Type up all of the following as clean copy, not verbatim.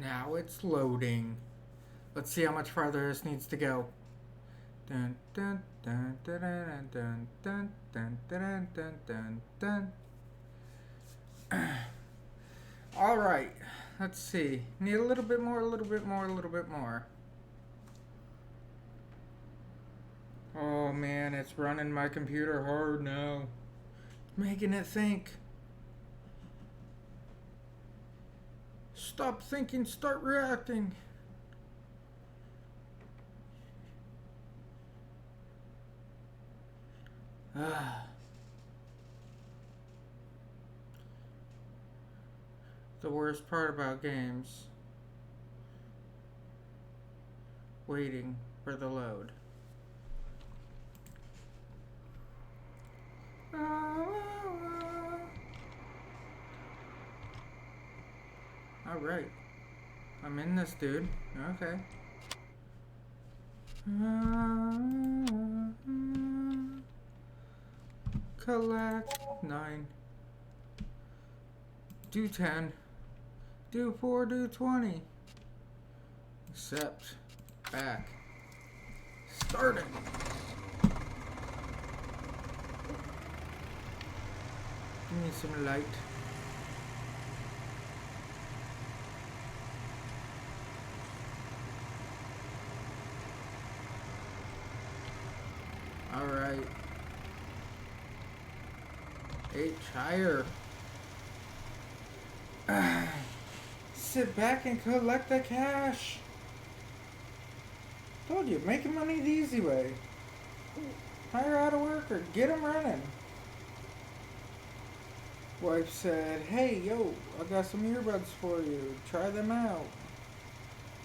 Now it's loading. Let's see how much farther this needs to go. Dun dun dun dun dun dun dun dun dun dun dun dun. All right. Let's see. Need a little bit more, a little bit more, a little bit more. Oh man, it's running my computer hard now. Making it think. Stop thinking, start reacting. The worst part about games. Waiting for the load. Alright. I'm in this, dude. Okay. Collect 9. Do 10. Do 4, do 20. Accept. Back. Start it. Give me some light. Alright. H higher. Sit back and collect the cash. Told you, making money the easy way. Hire out of work or get them running. Wife said, hey, yo, I got some earbuds for you. Try them out.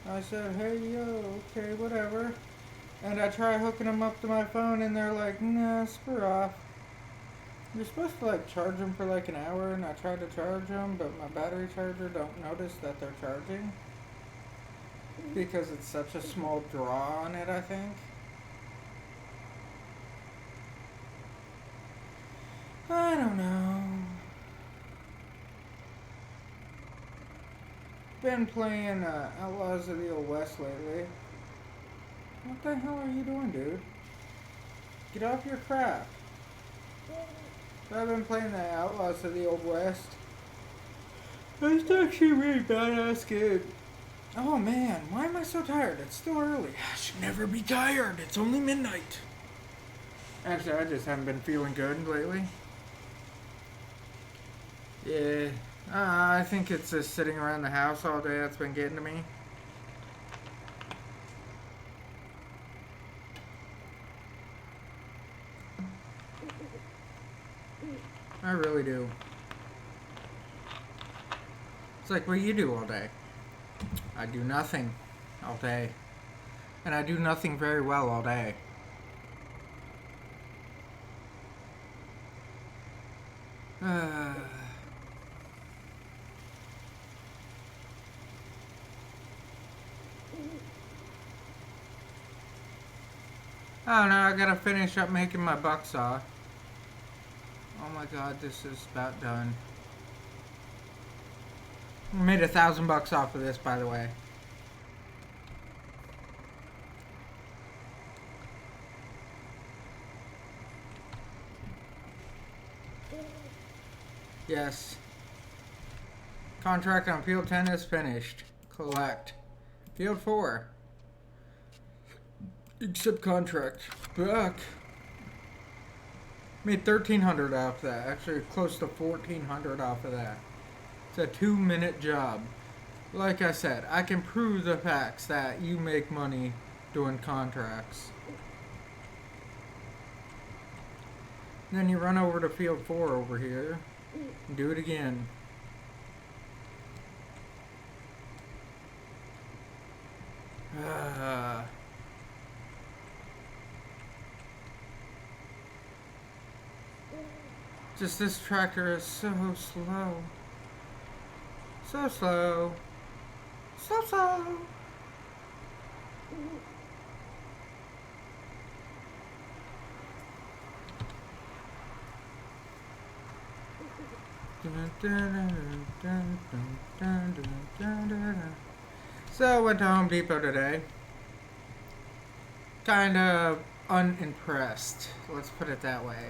I said, hey, yo, okay, whatever. And I try hooking them up to my phone and they're like, nah, screw off. You're supposed to like charge them for like an hour, and I tried to charge them, but my battery charger don't notice that they're charging. Because it's such a small draw on it, I think. I don't know. Been playing Outlaws of the Old West lately. What the hell are you doing, dude? Get off your crap. I've been playing the Outlaws of the Old West. It's actually a really badass game. Oh man, why am I so tired? It's still early. I should never be tired. It's only midnight. Actually, I just haven't been feeling good lately. Yeah, I think it's just sitting around the house all day that's been getting to me. I really do. It's like what you do all day. I do nothing all day. And I do nothing very well all day. I don't know, I gotta finish up making my buck saw. Oh my god, this is about done. I made $1,000 off of this, by the way. Yes. Contract on Field 10 is finished. Collect. Field 4. Accept contract. Back. Made $1,300 off of that. Actually, close to $1,400 off of that. It's a 2-minute job. Like I said, I can prove the facts that you make money doing contracts. And then you run over to Field 4 over here and do it again. Just this tractor is so slow. So slow. So slow. So I went to Home Depot today. Kind of unimpressed. Let's put it that way.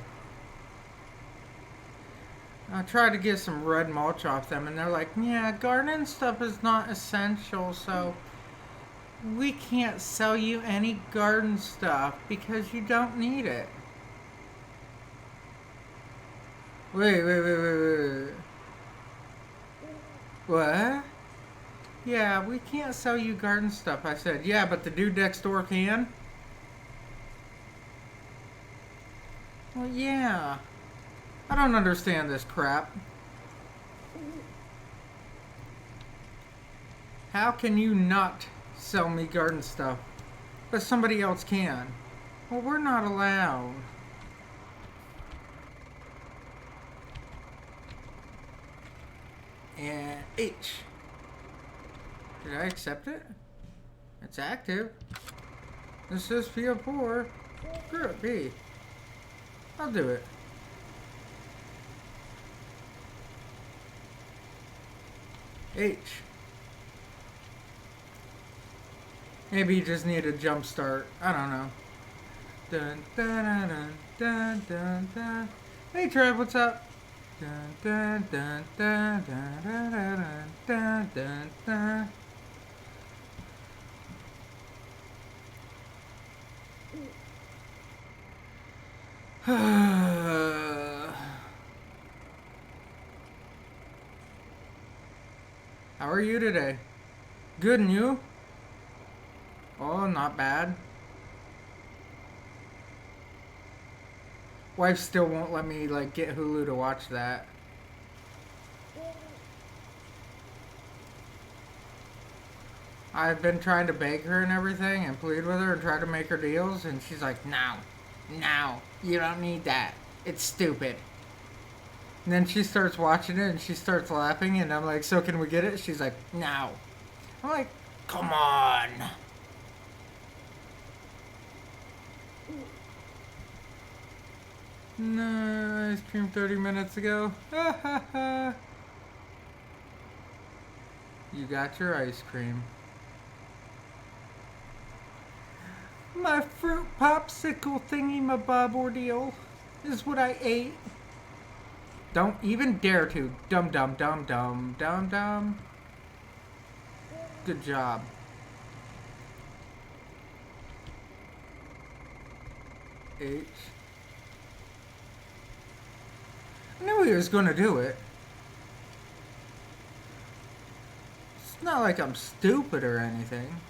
I tried to get some red mulch off them, and they're like, yeah, garden stuff is not essential, so we can't sell you any garden stuff because you don't need it. Wait. What? Yeah, we can't sell you garden stuff. I said, yeah, but the dude next door can. Well, yeah. I don't understand this crap. How can you not sell me garden stuff, but somebody else can? Well, we're not allowed. And H. Did I accept it? It's active. This is PO4. Screw it, B. I'll do it. H. Maybe you just need a jump start. I don't know. Dun dun dun dun dun dun. Hey Trev, what's up? Dun dun dun dun dun dun dun dun dun. How are you today? Good, and you? Oh, not bad. Wife still won't let me like get Hulu to watch that. I've been trying to beg her and everything and plead with her and try to make her deals, and she's like, no, you don't need that. It's stupid. And then she starts watching it and she starts laughing, and I'm like, so can we get it? She's like, no. I'm like, come on. No, ice cream 30 minutes ago. You got your ice cream. My fruit popsicle thingy-ma-bob ordeal is what I ate. Don't even dare to. Dum dum dum dum dum dum. Good job. H. I knew he was gonna do it. It's not like I'm stupid or anything.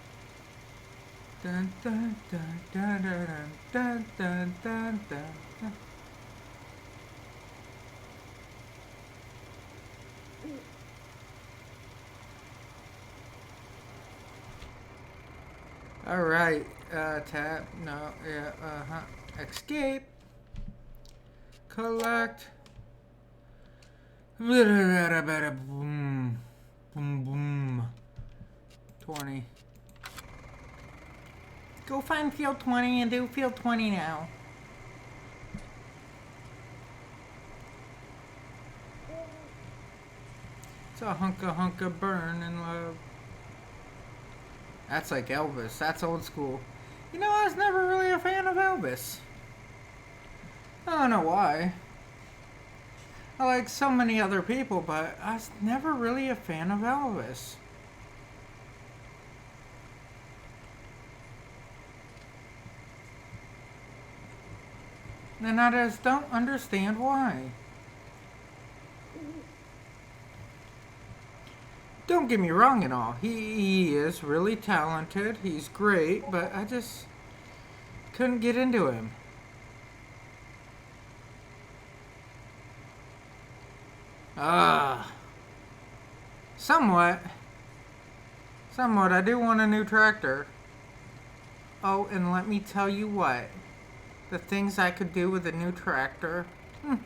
Dun dun dun dun dun dun dun dun dun. All right, tab. No, yeah, escape. Collect. Boom, boom, boom. 20. Go find field 20 and do field 20 now. It's a hunka burn in love. That's like Elvis. That's old school. You know, I was never really a fan of Elvis. I don't know why. I like so many other people, but I was never really a fan of Elvis. And I just don't understand why. Don't get me wrong and all. He is really talented. He's great, but I just couldn't get into him. Somewhat. I do want a new tractor. Oh, and let me tell you what. The things I could do with a new tractor. Let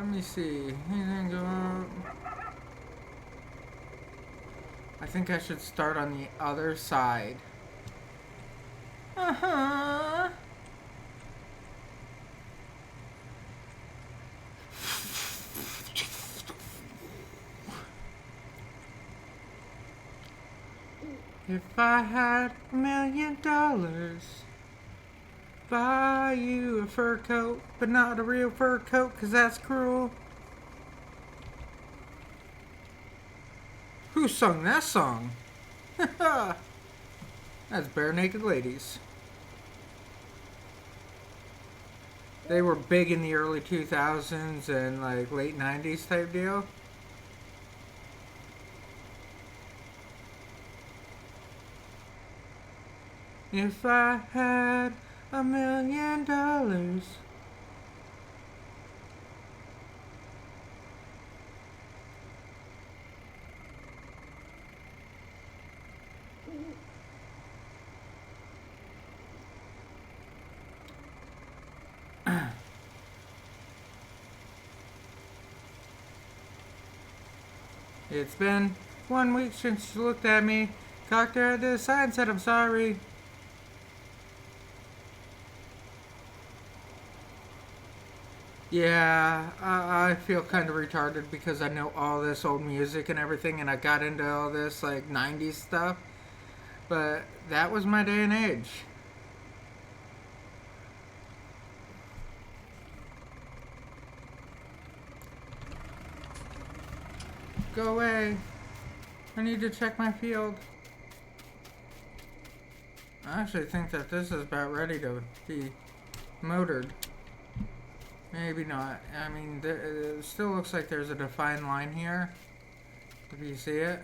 me see. Anything go up? I think I should start on the other side. If I had $1,000,000, buy you a fur coat, but not a real fur coat, 'cause that's cruel. Who sung that song? That's Bare Naked Ladies. They were big in the early 2000s and like late 90s type deal. If I had $1,000,000. It's been 1 week since you looked at me, cocked her head to the side and said I'm sorry. Yeah, I feel kind of retarded because I know all this old music and everything, and I got into all this like 90s stuff, but that was my day and age. Go away. I need to check my field. I actually think that this is about ready to be motored. Maybe not. I mean, it still looks like there's a defined line here. If you see it.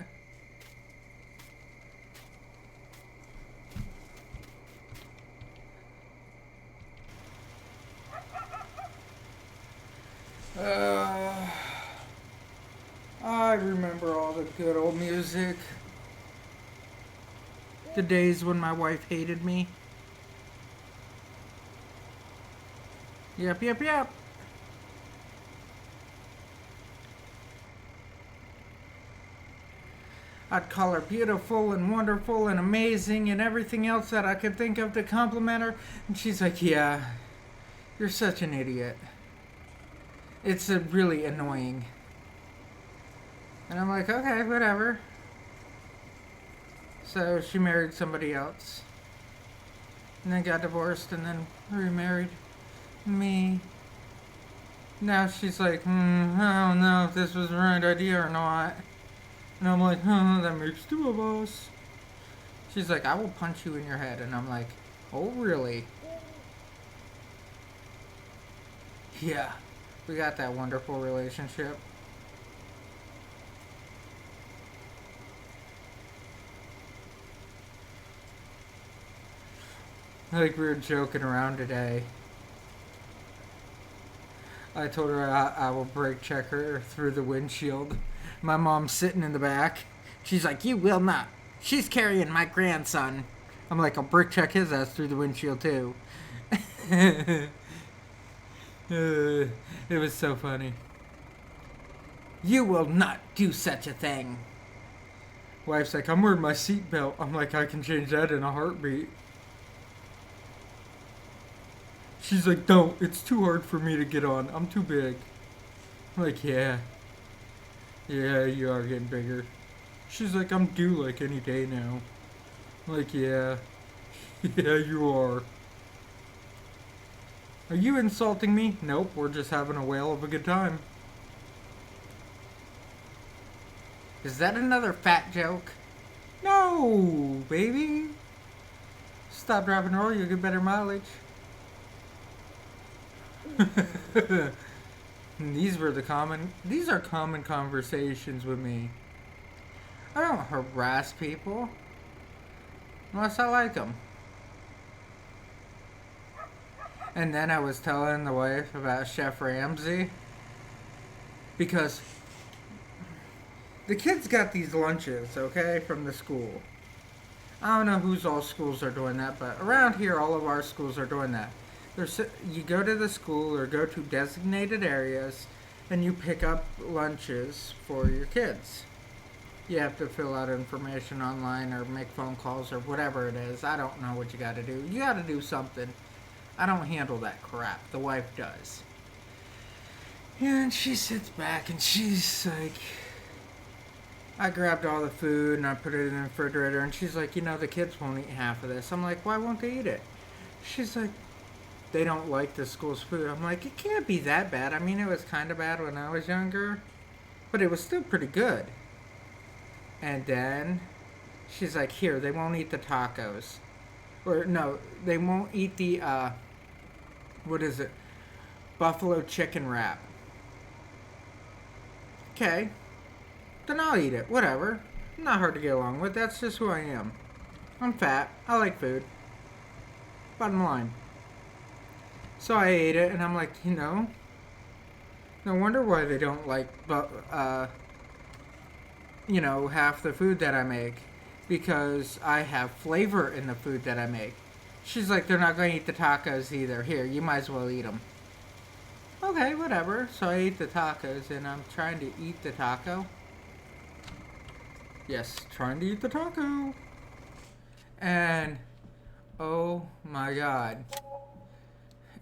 I remember all the good old music. The days when my wife hated me. Yep, yep, yep. I'd call her beautiful and wonderful and amazing and everything else that I could think of to compliment her. And she's like, yeah, you're such an idiot. It's really annoying. And I'm like, okay, whatever. So she married somebody else. And then got divorced and then remarried me. Now she's like, I don't know if this was the right idea or not. And I'm like, that makes two of us. She's like, I will punch you in your head. And I'm like, oh, really? Yeah, we got that wonderful relationship. Like we were joking around today. I told her I will brake check her through the windshield. My mom's sitting in the back. She's like, you will not. She's carrying my grandson. I'm like, I'll brake check his ass through the windshield too. It was so funny. You will not do such a thing. Wife's like, I'm wearing my seatbelt. I'm like, I can change that in a heartbeat. She's like, don't. It's too hard for me to get on. I'm too big. I'm like, yeah. Yeah, you are getting bigger. She's like, I'm due like any day now. I'm like, yeah. Yeah, you are. Are you insulting me? Nope, we're just having a whale of a good time. Is that another fat joke? No, baby. Stop, drop, and roll. You'll get better mileage. These are common conversations with me. I don't harass people unless I like them. And then I was telling the wife about Chef Ramsay because the kids got these lunches, okay, from the school. I don't know whose all schools are doing that, but around here all of our schools are doing that. You go to the school or go to designated areas and you pick up lunches for your kids. You have to fill out information online or make phone calls or whatever it is. I don't know what you got to do. You got to do something. I don't handle that crap. The wife does. And she sits back and she's like, I grabbed all the food and I put it in the refrigerator, and she's like, the kids won't eat half of this. I'm like, why won't they eat it? She's like, they don't like the school's food. I'm like, it can't be that bad. I mean, it was kind of bad when I was younger, but it was still pretty good. And then she's like, here, they won't eat the tacos. Or, no, they won't eat the, what is it? Buffalo chicken wrap. Okay. Then I'll eat it. Whatever. I'm not hard to get along with. That's just who I am. I'm fat. I like food. Bottom line. So I ate it, and I'm like, no wonder why they don't like, half the food that I make. Because I have flavor in the food that I make. She's like, they're not going to eat the tacos either. Here, you might as well eat them. Okay, whatever. So I ate the tacos, and I'm trying to eat the taco. Yes, trying to eat the taco. And, oh my god.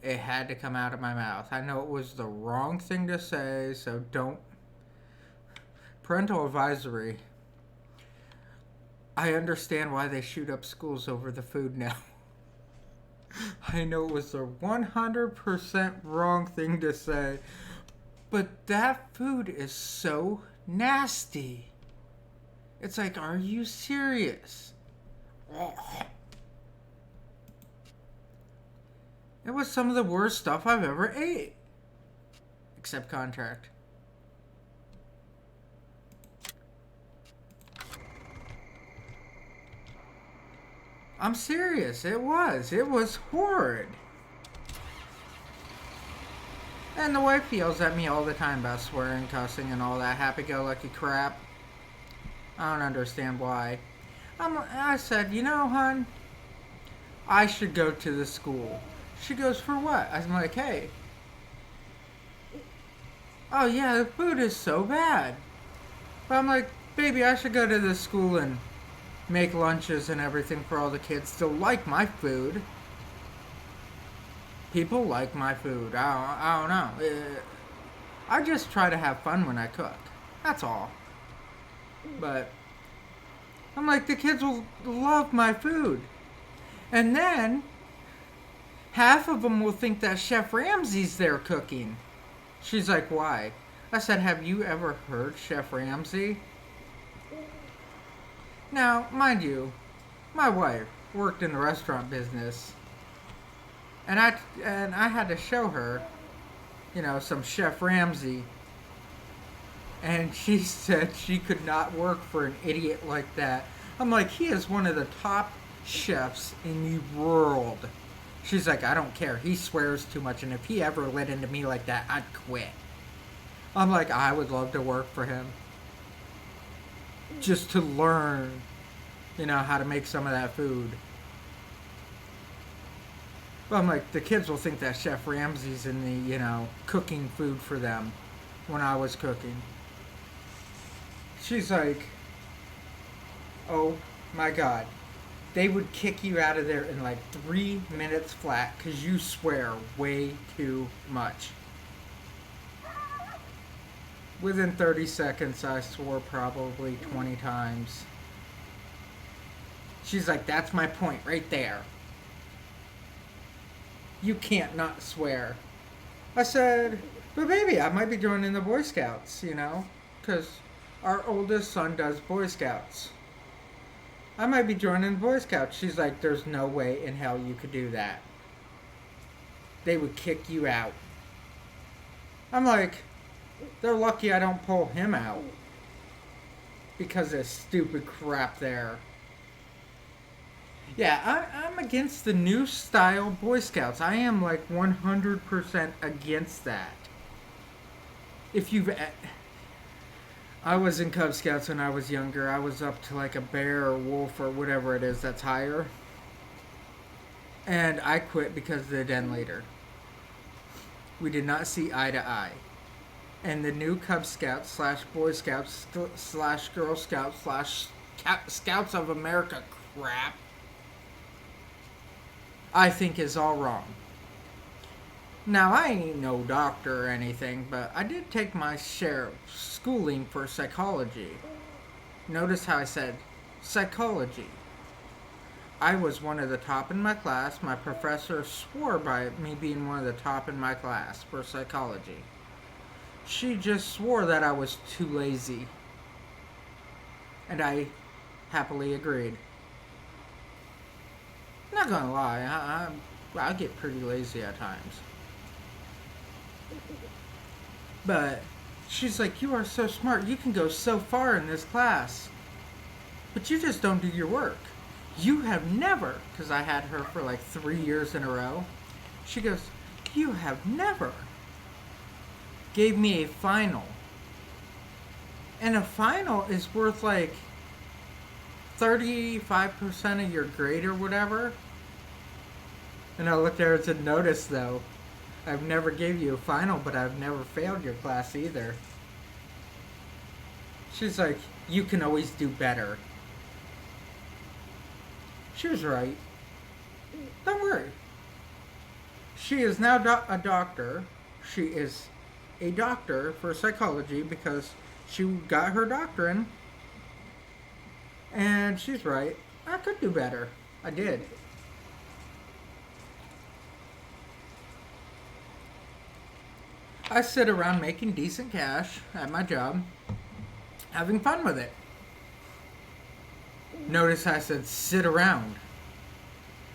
It had to come out of my mouth. I know it was the wrong thing to say, so don't. Parental advisory. I understand why they shoot up schools over the food now. I know it was the 100% wrong thing to say, but that food is so nasty. It's like, are you serious? It was some of the worst stuff I've ever ate. Except contract. I'm serious. It was. It was horrid. And the wife yells at me all the time about swearing, cussing, and all that happy-go-lucky crap. I don't understand why. I said, hon, I should go to the school. She goes, for what? I'm like, hey. Oh, yeah, the food is so bad. But I'm like, baby, I should go to the school and make lunches and everything for all the kids. Still like my food. People like my food. I don't know. I just try to have fun when I cook. That's all. But I'm like, the kids will love my food. And then half of them will think that Chef Ramsay's there cooking. She's like, why? I said, have you ever heard Chef Ramsay? Now, mind you, my wife worked in the restaurant business, and I had to show her, some Chef Ramsay, and she said she could not work for an idiot like that. I'm like, he is one of the top chefs in the world. She's like, I don't care. He swears too much, and if he ever lit into me like that, I'd quit. I'm like, I would love to work for him. Just to learn, how to make some of that food. But I'm like, the kids will think that Chef Ramsay's in the, cooking food for them when I was cooking. She's like, oh my god. They would kick you out of there in like 3 minutes flat because you swear way too much. Within 30 seconds, I swore probably 20 times. She's like, that's my point right there. You can't not swear. I said, but baby, I might be joining the Boy Scouts, because our oldest son does Boy Scouts. I might be joining the Boy Scouts. She's like, there's no way in hell you could do that. They would kick you out. I'm like, they're lucky I don't pull him out because of stupid crap there. Yeah, I'm against the new style Boy Scouts. I am like 100% against that. I was in Cub Scouts when I was younger. I was up to like a bear or wolf or whatever it is that's higher. And I quit because of the den leader. We did not see eye to eye. And the new Cub Scouts / Boy Scouts / Girl Scouts / Scouts of America crap, I think is all wrong. Now, I ain't no doctor or anything, but I did take my share of schooling for psychology. Notice how I said psychology. I was one of the top in my class. My professor swore by me being one of the top in my class for psychology. She just swore that I was too lazy. And I happily agreed. Not gonna lie, I get pretty lazy at times. But she's like, you are so smart. You can go so far in this class. But you just don't do your work. You have never, because I had her for like 3 years in a row. She goes, you have never gave me a final. And a final is worth like 35% of your grade or whatever. And I looked at her and said, notice though, I've never gave you a final, but I've never failed your class either. She's like, you can always do better. She was right. Don't worry. She is now a doctor. She is a doctor for psychology because she got her doctorate. And she's right. I could do better. I did. I sit around making decent cash at my job, having fun with it. Notice I said sit around.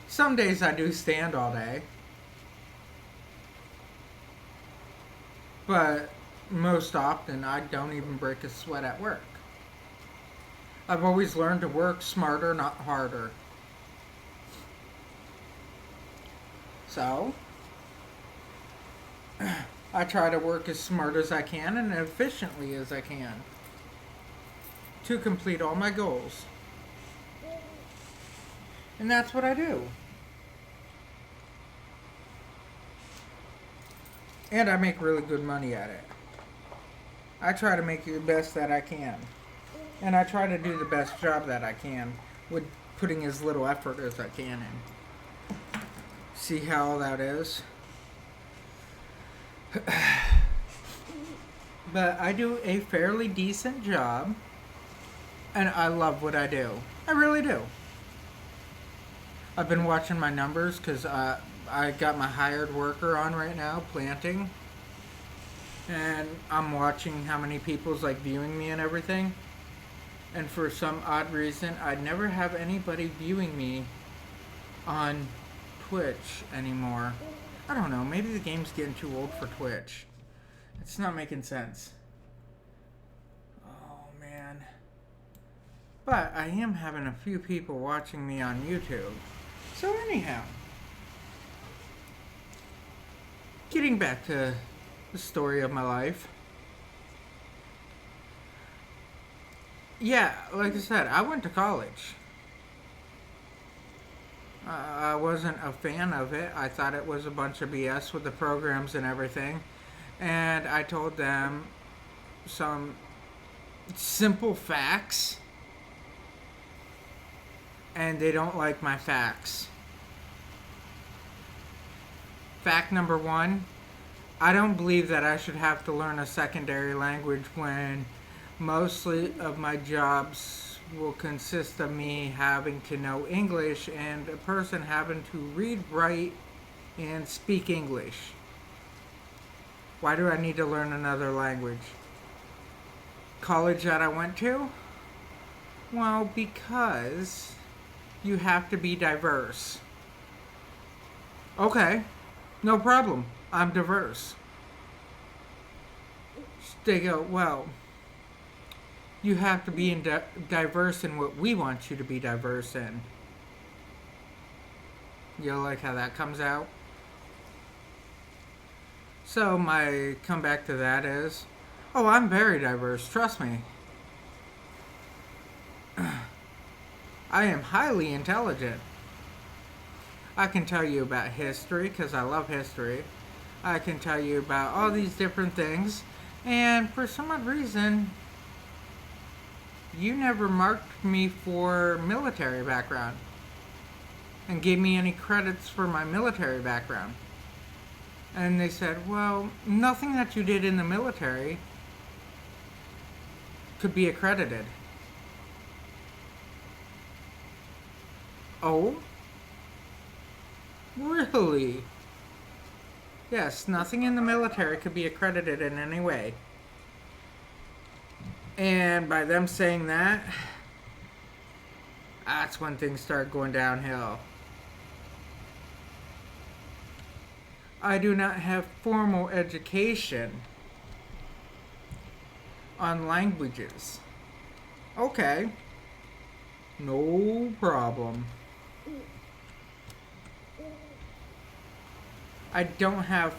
Some days I do stand all day. But most often I don't even break a sweat at work. I've always learned to work smarter, not harder. So, I try to work as smart as I can and efficiently as I can to complete all my goals. And that's what I do. And I make really good money at it. I try to make the best that I can. And I try to do the best job that I can with putting as little effort as I can in. See how that is? But I do a fairly decent job. And I love what I do. I really do. I've been watching my numbers because I got my hired worker on right now, planting. And I'm watching how many people's like viewing me and everything. And for some odd reason, I never have anybody viewing me on Twitch anymore. I don't know, maybe the game's getting too old for Twitch. It's not making sense. Oh man. But I am having a few people watching me on YouTube. So anyhow, getting back to the story of my life. Yeah, like I said, I went to college. I wasn't a fan of it. I thought it was a bunch of BS with the programs and everything. And I told them some simple facts. And they don't like my facts. Fact number 1, I don't believe that I should have to learn a secondary language when mostly of my jobs will consist of me having to know English and a person having to read, write, and speak English. Why do I need to learn another language? College that I went to? Well, because you have to be diverse. Okay, no problem. I'm diverse. They go, well, you have to be diverse in what we want you to be diverse in. You like how that comes out? So my comeback to that is, oh, I'm very diverse, trust me. I am highly intelligent. I can tell you about history because I love history. I can tell you about all these different things. And for some odd reason, you never marked me for military background and gave me any credits for my military background. And they said, well, nothing that you did in the military could be accredited. Oh? Really? Yes, nothing in the military could be accredited in any way. And by them saying that, that's when things start going downhill. I do not have formal education on languages. Okay. No problem. I don't have,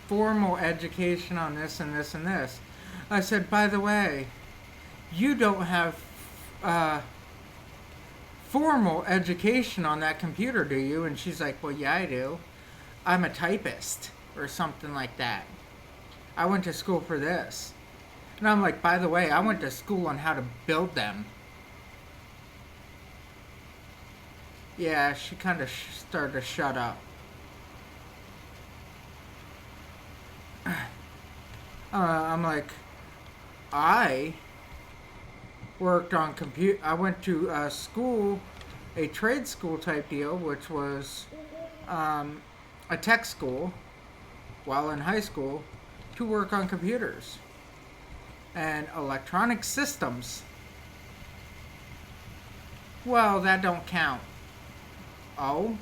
formal education on this and this and this. I said, by the way, you don't have formal education on that computer, do you? And she's like, well, yeah, I do. I'm a typist or something like that. I went to school for this. And I'm like, by the way, I went to school on how to build them. Yeah, she kind of started to shut up. I'm like, I worked on I went to a school, a trade school type deal, which was a tech school while in high school to work on computers and electronic systems. Well, that don't count. Oh?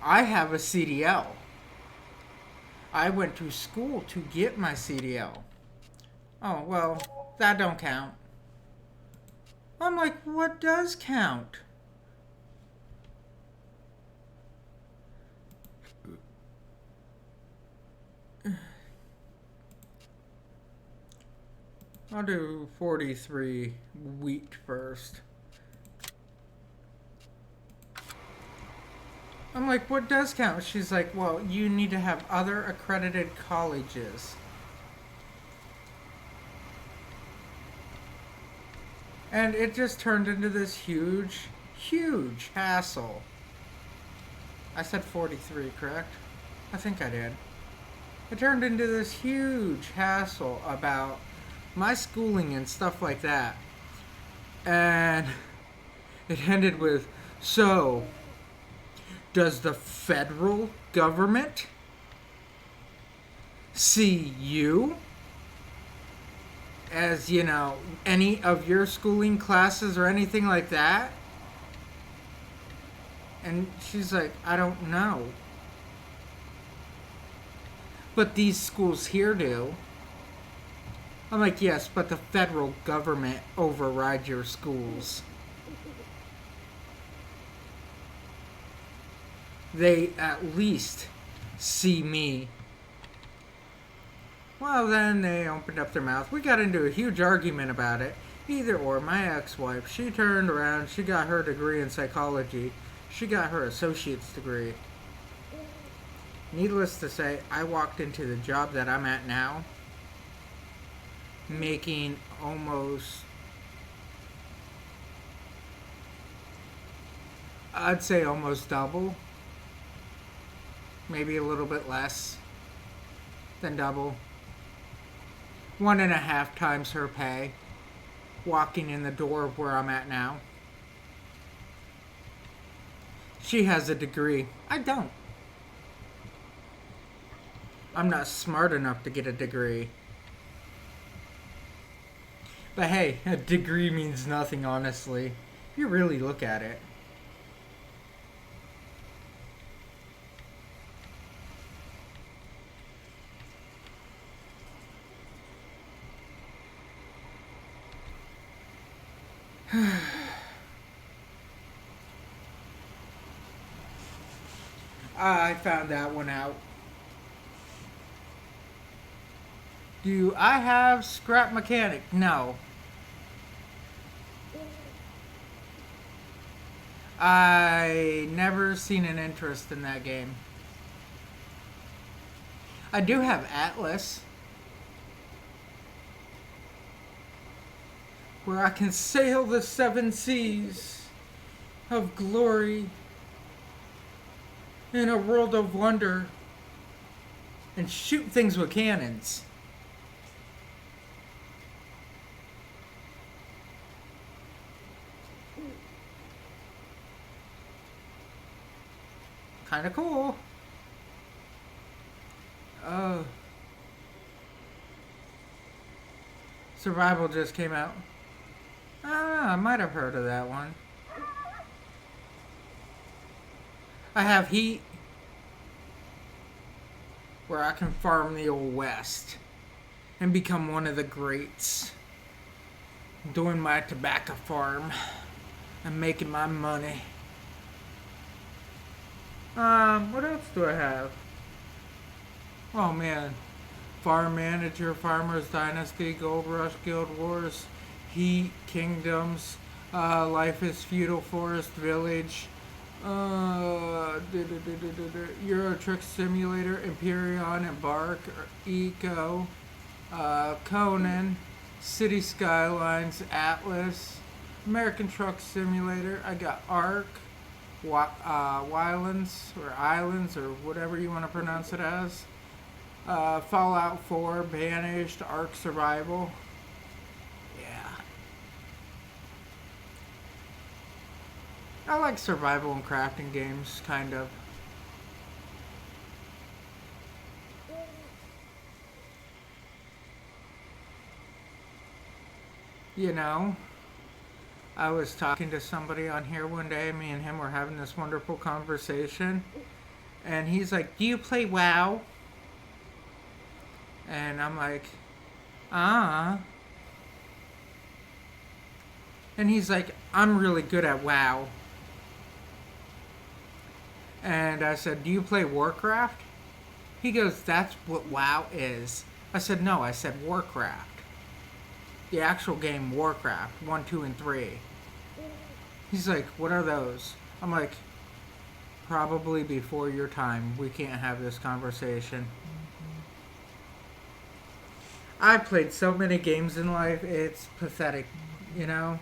I have a CDL. I went to school to get my CDL. Oh, well, that don't count. I'm like, what does count? I'll do 43 wheat first. I'm like, what does count? She's like, well, you need to have other accredited colleges. And it just turned into this huge, huge hassle. I said 43, correct? I think I did. It turned into this huge hassle about my schooling and stuff like that. And it ended with, so, does the federal government see you as, any of your schooling classes or anything like that? And she's like, I don't know. But these schools here do. I'm like, yes, but the federal government overrides your schools. They at least see me. Well, then they opened up their mouth. We got into a huge argument about it. Either or, my ex-wife, she turned around, she got her degree in psychology. She got her associate's degree. Needless to say, I walked into the job that I'm at now making almost, I'd say almost double. Maybe a little bit less than double. 1.5 times her pay. Walking in the door of where I'm at now. She has a degree. I don't. I'm not smart enough to get a degree. But hey, a degree means nothing, honestly. If you really look at it. I found that one out. Do I have scrap mechanic? No. I never seen an interest in that game. I do have Atlas, where I can sail the 7 seas of glory in a world of wonder and shoot things with cannons. kind of cool. Oh. Survival just came out. I don't know, I might have heard of that one. I have Heat, where I can farm the old West and become one of the greats. Doing my tobacco farm and making my money. What else do I have? Oh man. Farm Manager, Farmers Dynasty, Gold Rush, Guild Wars, Heat, Kingdoms, Life is Feudal Forest Village, Euro Truck Simulator, Empyrean, Embark, Eco, Conan, City Skylines, Atlas, American Truck Simulator. I got Ark, Wylands, or Islands, or whatever you want to pronounce it as. Fallout 4, Banished, Ark Survival. Yeah. I like survival and crafting games, kind of. You know, I was talking to somebody on here one day. Me and him were having this wonderful conversation. And he's like, "Do you play WoW?" And I'm like, "Ah." And he's like, "I'm really good at WoW." And I said, "Do you play Warcraft?" He goes, "That's what WoW is." I said, "No, I said Warcraft. The actual game Warcraft, 1, 2, and 3. He's like, "What are those?" I'm like, "Probably before your time. We can't have this conversation." I've played so many games in life, it's pathetic, you know?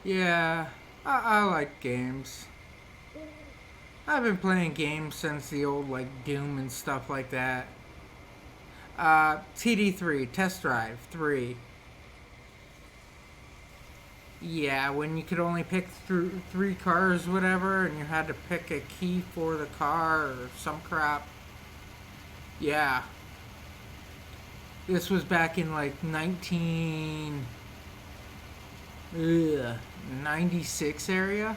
Yeah, I like games. I've been playing games since the old, like, Doom and stuff like that. TD3, Test Drive 3. Yeah, when you could only pick through 3 cars, whatever, and you had to pick a key for the car or some crap. Yeah. This was back in, like, 96 area.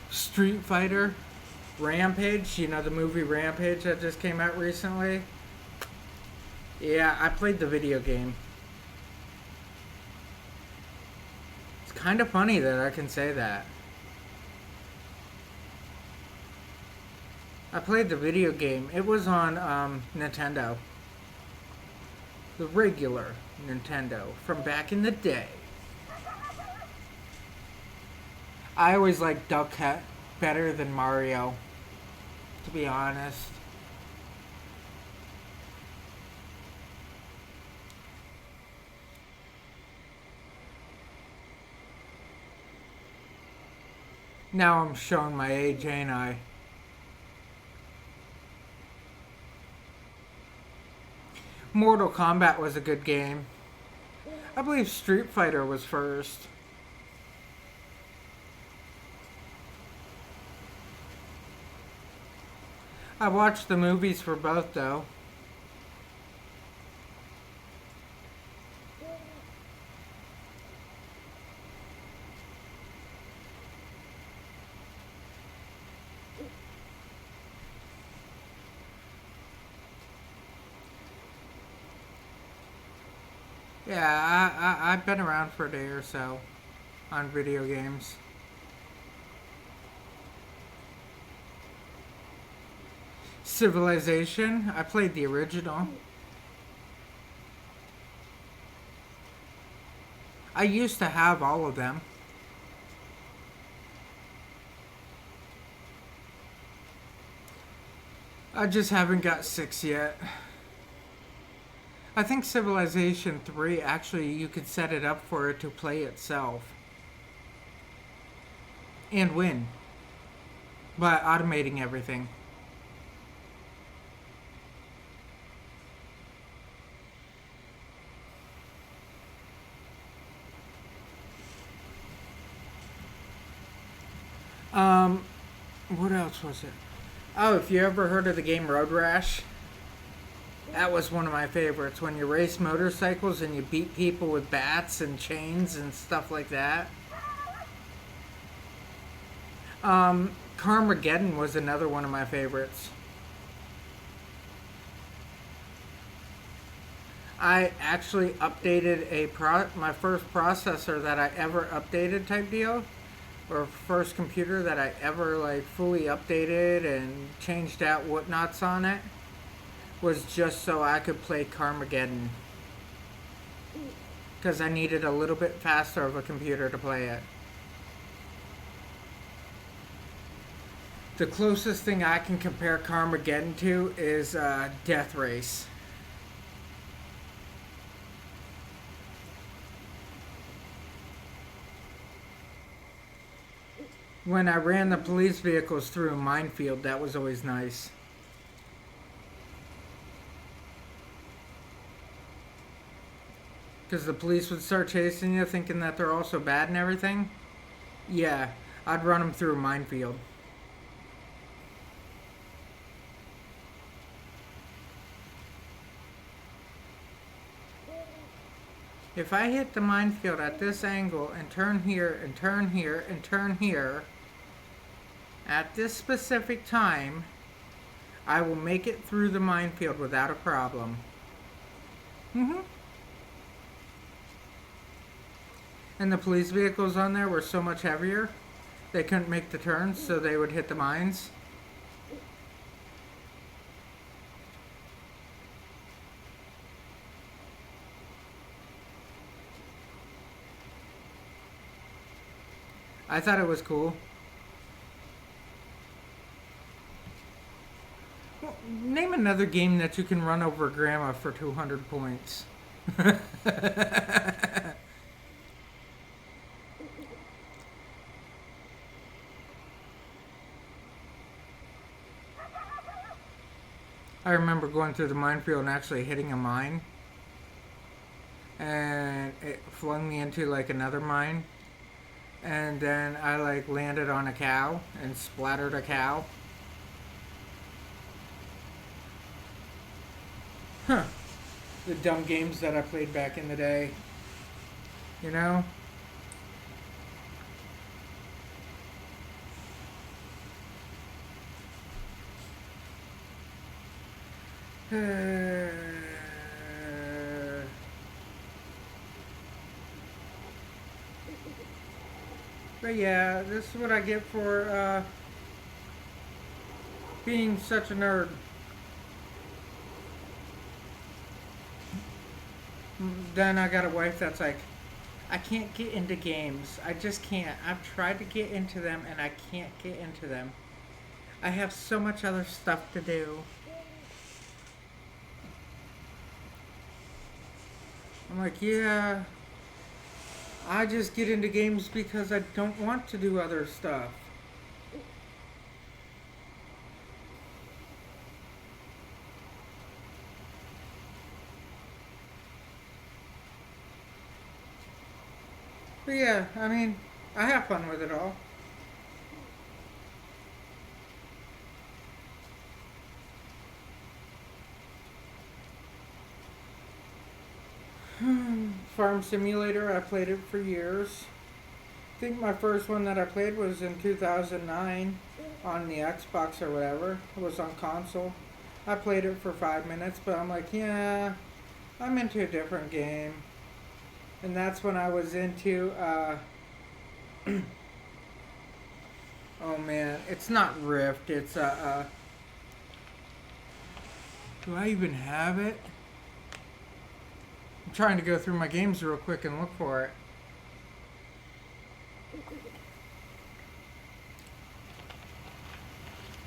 Street Fighter, Rampage, you know the movie Rampage that just came out recently? Yeah, I played the video game. It's kind of funny that I can say that. I played the video game. It was on Nintendo. The regular Nintendo from back in the day. I always liked Duck Hunt better than Mario, to be honest. Now I'm showing my age, ain't I? Mortal Kombat was a good game. I believe Street Fighter was first. I watched the movies for both, though. Yeah, I've been around for a day or so on video games. Civilization, I played the original. I used to have all of them. I just haven't got 6 yet. I think Civilization 3, actually, you could set it up for it to play itself. And win. By automating everything. Um, what else was it? Oh, if you ever heard of the game Road Rash, that was one of my favorites. When you race motorcycles and you beat people with bats and chains and stuff like that. Carmageddon was another one of my favorites. I actually updated my first processor that I ever updated type deal, or first computer that I ever like fully updated and changed out whatnots on it, was just so I could play Carmageddon. Because I needed a little bit faster of a computer to play it. The closest thing I can compare Carmageddon to is Death Race. When I ran the police vehicles through a minefield, that was always nice. Because the police would start chasing you, thinking that they're also bad and everything. Yeah, I'd run them through a minefield. If I hit the minefield at this angle and turn here and turn here and turn here at this specific time, I will make it through the minefield without a problem. And the police vehicles on there were so much heavier, they couldn't make the turns, so they would hit the mines. I thought it was cool. Well, name another game that you can run over grandma for 200 points. I remember going through the minefield and actually hitting a mine. And it flung me into like another mine. And then I like landed on a cow and splattered a cow. Huh. The dumb games that I played back in the day. You know? But yeah, this is what I get for being such a nerd. Then I got a wife that's like, I can't get into games. I just can't. I've tried to get into them and I can't get into them. I have so much other stuff to do. I'm like, yeah, I just get into games because I don't want to do other stuff. But yeah, I mean, I have fun with it all. Farm Simulator, I played it for years. I think my first one that I played was in 2009 on the Xbox or whatever. It was on console. I played it for 5 minutes, but I'm like, yeah, I'm into a different game. And that's when I was into, oh man, it's not Rift, it's, do I even have it? I'm trying to go through my games real quick and look for it.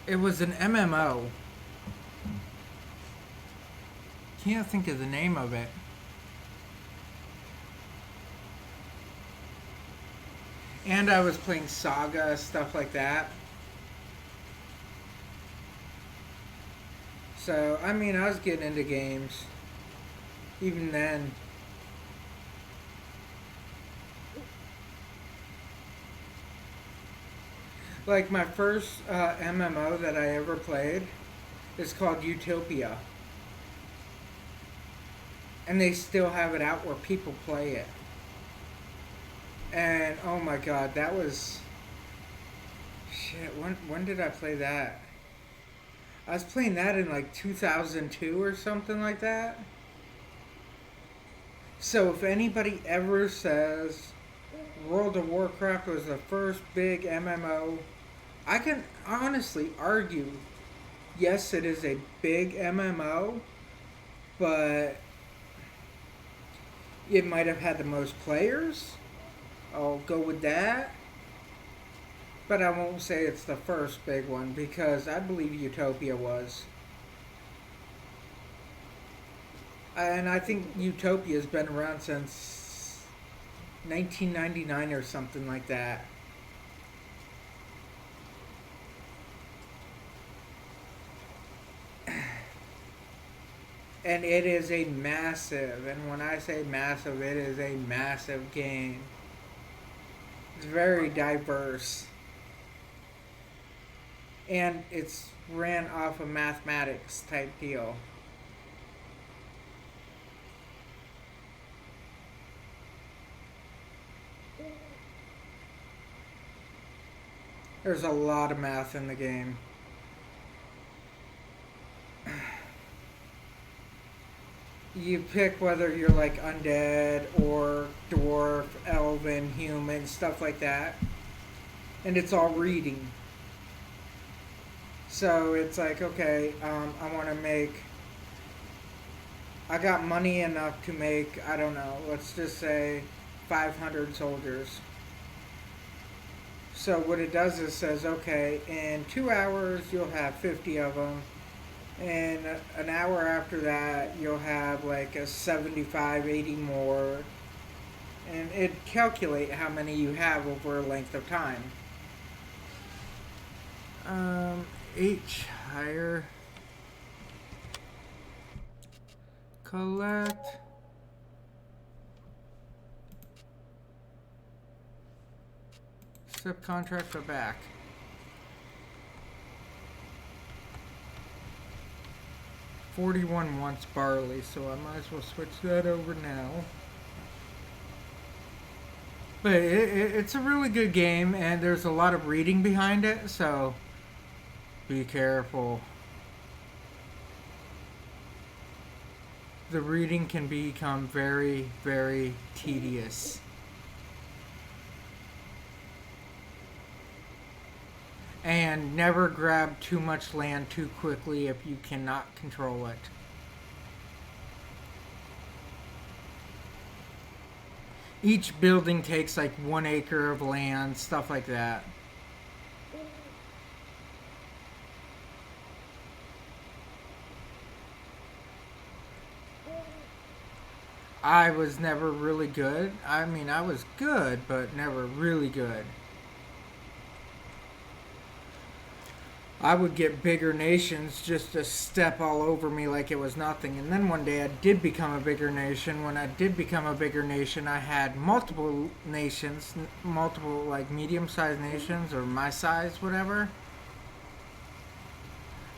It was an MMO. Can't think of the name of it. And I was playing Saga, stuff like that. So, I mean, I was getting into games. Even then. Like, my first MMO that I ever played is called Utopia. And they still have it out where people play it. And, oh my god, that was... Shit, when did I play that? I was playing that in like 2002 or something like that. So if anybody ever says World of Warcraft was the first big MMO, I can honestly argue, yes, it is a big MMO, but it might have had the most players. I'll go with that. But I won't say it's the first big one because I believe Utopia was. And I think Utopia's been around since 1999 or something like that. And it is a massive, and when I say massive, it is a massive game. It's very diverse. And it's ran off a mathematics type deal. There's a lot of math in the game. You pick whether you're like undead or dwarf, elven, human, stuff like that. And it's all reading. So it's like, okay, I want to make... I got money enough to make, I don't know, let's just say 500 soldiers. So what it does is says, okay, in 2 hours you'll have 50 of them. And an hour after that you'll have like a 75, 80 more. And it calculate how many you have over a length of time. H higher. Collect. Subcontractor back. $41 wants barley, so I might as well switch that over now. But it's a really good game, and there's a lot of reading behind it, so be careful. The reading can become very, very tedious. And never grab too much land too quickly if you cannot control it. Each building takes like 1 acre of land, stuff like that. I was never really good. I mean, I was good, but never really good. I would get bigger nations just to step all over me like it was nothing. And then one day I did become a bigger nation. When I did become a bigger nation, I had multiple nations, multiple like medium-sized nations or my size, whatever,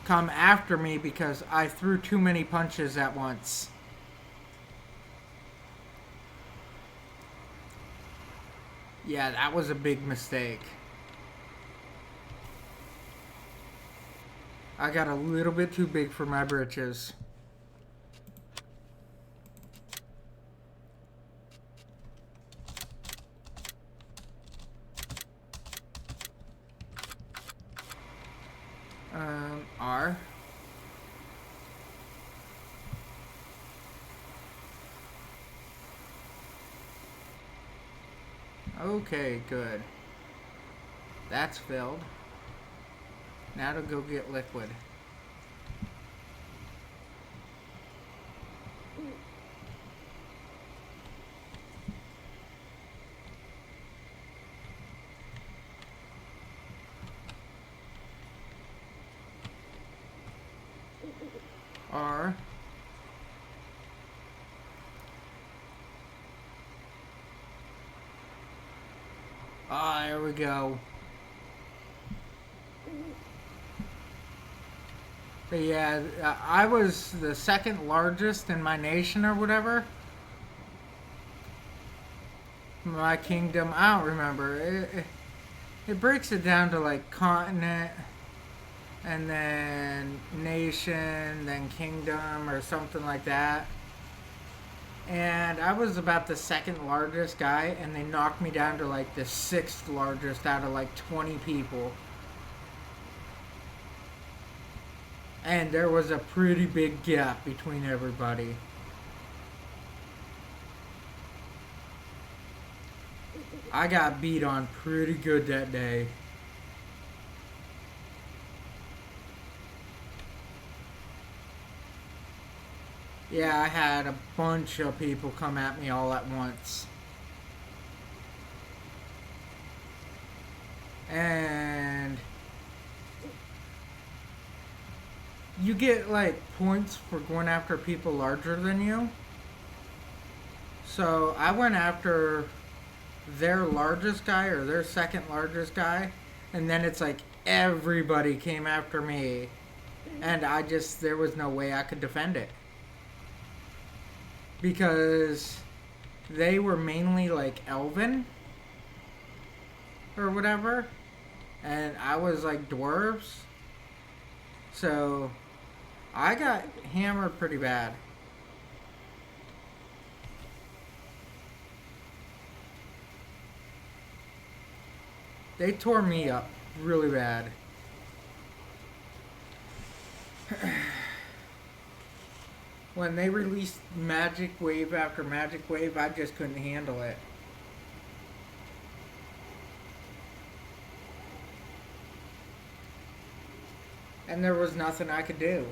come after me because I threw too many punches at once. Yeah, that was a big mistake. I got a little bit too big for my britches. R. Okay, good. That's filled. Now to go get liquid. R. Ah, there we go. But yeah, I was the second largest in my nation or whatever. My kingdom, I don't remember. It breaks it down to like continent, and then nation, then kingdom, or something like that. And I was about the second largest guy, and they knocked me down to like the sixth largest out of like 20 people. And there was a pretty big gap between everybody. I got beat on pretty good that day. Yeah, I had a bunch of people come at me all at once. And you get like points for going after people larger than you. So I went after their largest guy or their second largest guy, and then it's like everybody came after me, and there was no way I could defend it because they were mainly like elven or whatever, and I was like dwarves, so I got hammered pretty bad. They tore me up really bad. When they released Magic Wave after Magic Wave, I just couldn't handle it. And there was nothing I could do.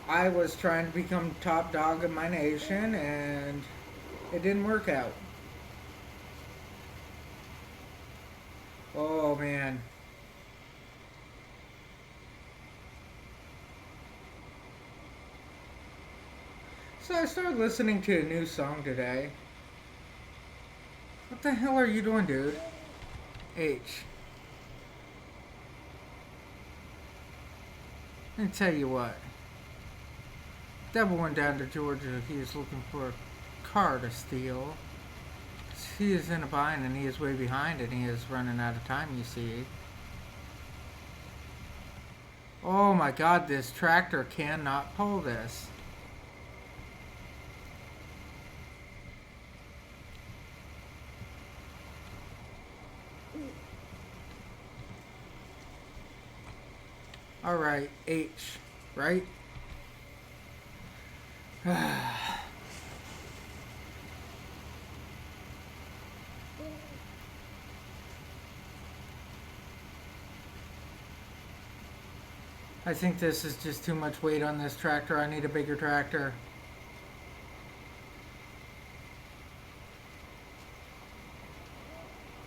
I was trying to become top dog of my nation, and it didn't work out. Oh man. So I started listening to a new song today. What the hell are you doing, dude? H. Let me tell you what. Devil went down to Georgia. He is looking for a car to steal. He is in a bind and he is way behind and he is running out of time, you see. Oh my god, this tractor cannot pull this. Alright, H, right? I think this is just too much weight on this tractor. I need a bigger tractor.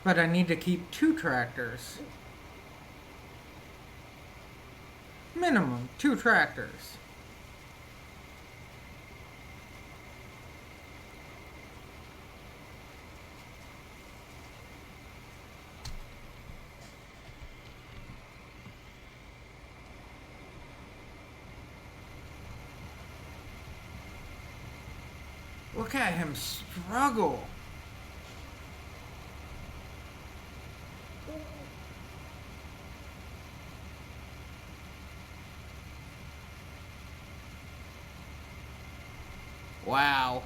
But I need to keep 2 tractors. Minimum 2 tractors. Look at him struggle. Wow.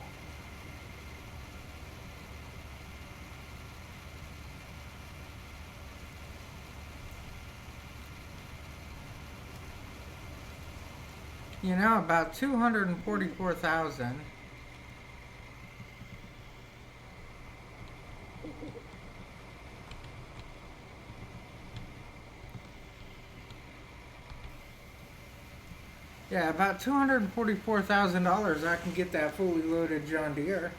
You know, about 244,000. Yeah, about $244,000 I can get that fully loaded John Deere.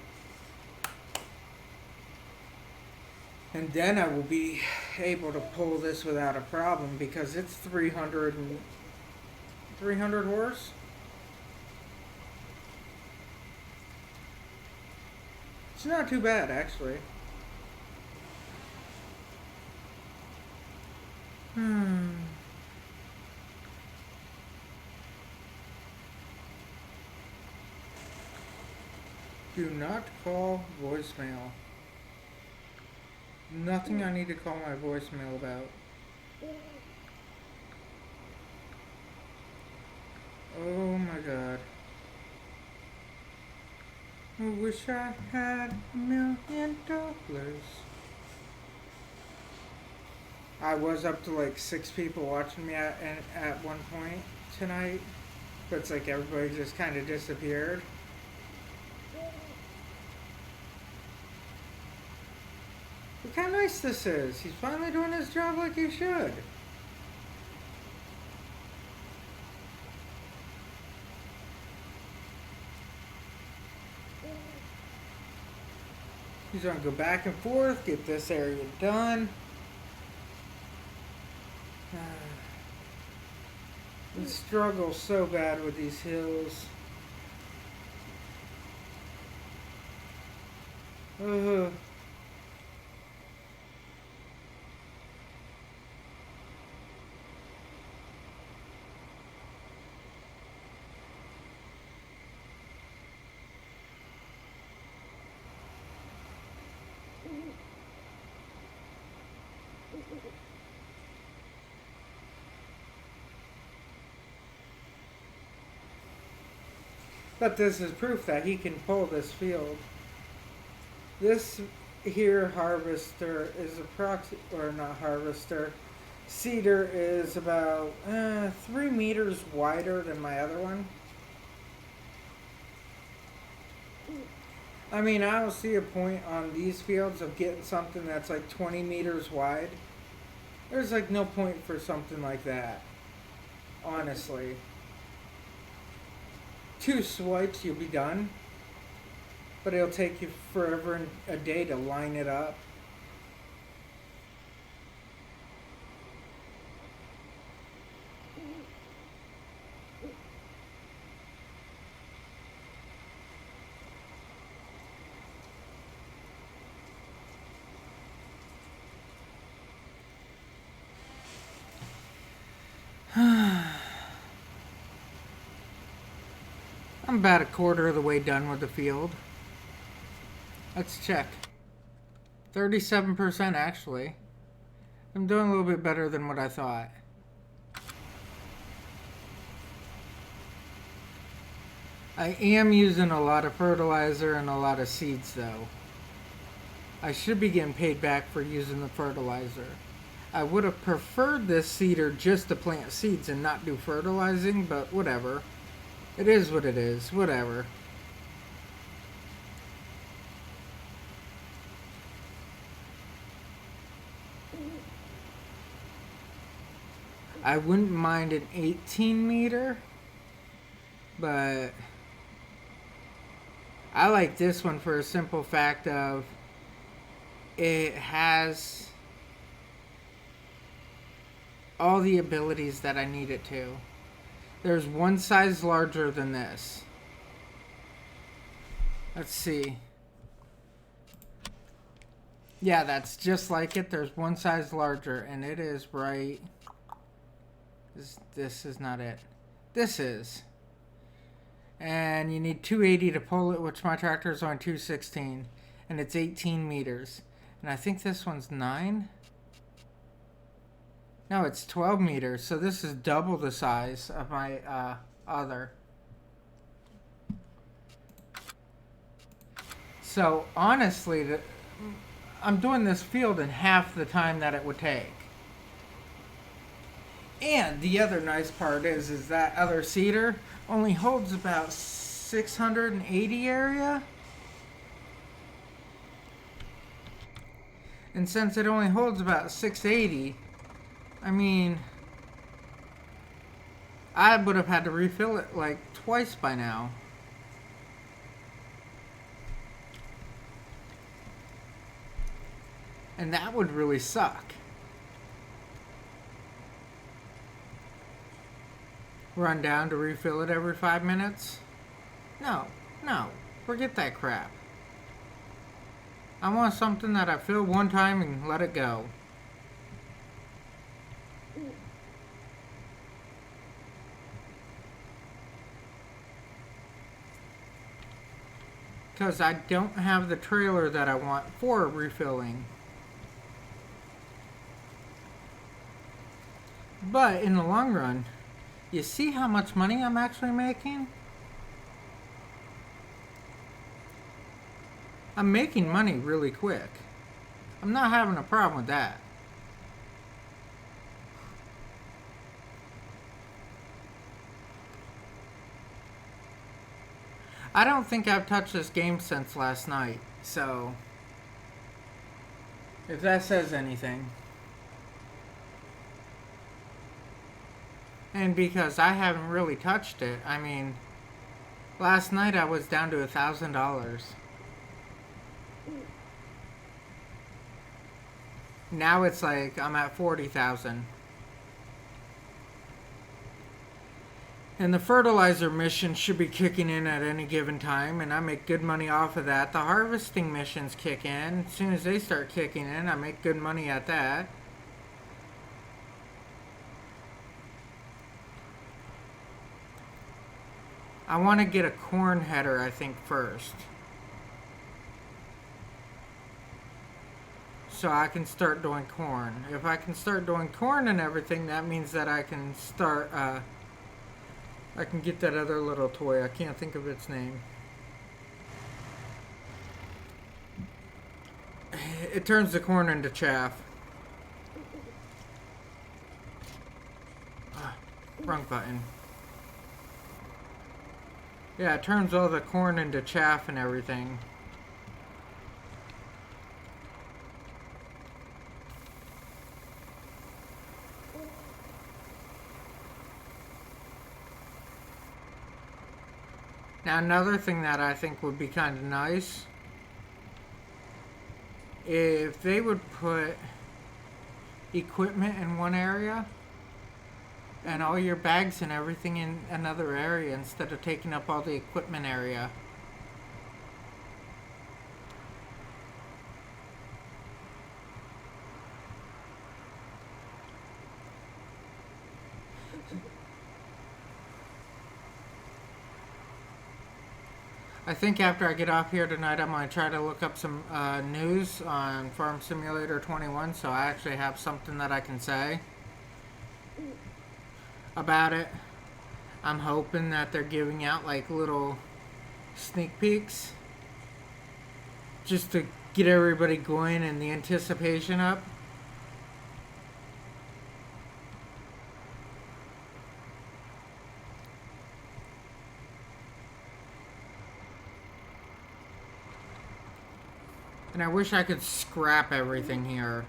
And then I will be able to pull this without a problem because it's 300 horse. It's not too bad, actually. Do not call voicemail. Nothing I need to call my voicemail about. Oh my god. I wish I had $1,000,000. I was up to like 6 people watching me at one point tonight, but it's like everybody just kind of disappeared. Look how nice this is. He's finally doing his job like he should. He's gonna go back and forth, get this area done. We struggle so bad with these hills. Ugh. But this is proof that he can pull this field. This here harvester is or not harvester, seeder is about 3 meters wider than my other one. I mean, I don't see a point on these fields of getting something that's like 20 meters wide. There's like no point for something like that, honestly. 2 swipes, you'll be done. But it'll take you forever and a day to line it up. I'm about a quarter of the way done with the field. Let's check. 37% actually. I'm doing a little bit better than what I thought. I am using a lot of fertilizer and a lot of seeds though. I should be getting paid back for using the fertilizer. I would have preferred this seeder just to plant seeds and not do fertilizing, but whatever. It is what it is. Whatever. I wouldn't mind an 18 meter, but I like this one for a simple fact of it has all the abilities that I need it to. There's one size larger than this. Let's see. Yeah, that's just like it. There's one size larger, and it is right. This is not it. This is. And you need 280 to pull it, which my tractor is on 216. And it's 18 meters. And I think this one's 9. No, it's 12 meters. So this is double the size of my other. So honestly, I'm doing this field in half the time that it would take. And the other nice part is that other seeder only holds about 680 area. And since it only holds about 680, I mean, I would have had to refill it like twice by now. And that would really suck. Run down to refill it every 5 minutes? No, no, forget that crap. I want something that I fill one time and let it go. Because I don't have the trailer that I want for refilling. But in the long run, you see how much money I'm actually making? I'm making money really quick. I'm not having a problem with that. I don't think I've touched this game since last night, so if that says anything. And because I haven't really touched it, I mean, last night I was down to $1,000. Now it's like I'm at 40,000. And the fertilizer mission should be kicking in at any given time, and I make good money off of that. The harvesting missions kick in. As soon as they start kicking in, I make good money at that. I want to get a corn header, I think, first. So I can start doing corn. If I can start doing corn and everything, that means that I can start, I can get that other little toy. I can't think of its name. It turns the corn into chaff. Wrong button. Yeah, it turns all the corn into chaff and everything. Now another thing that I think would be kind of nice, if they would put equipment in one area and all your bags and everything in another area instead of taking up all the equipment area. I think after I get off here tonight, I'm going to try to look up some news on Farm Simulator 21 so I actually have something that I can say about it. I'm hoping that they're giving out like little sneak peeks just to get everybody going and the anticipation up. And I wish I could scrap everything here.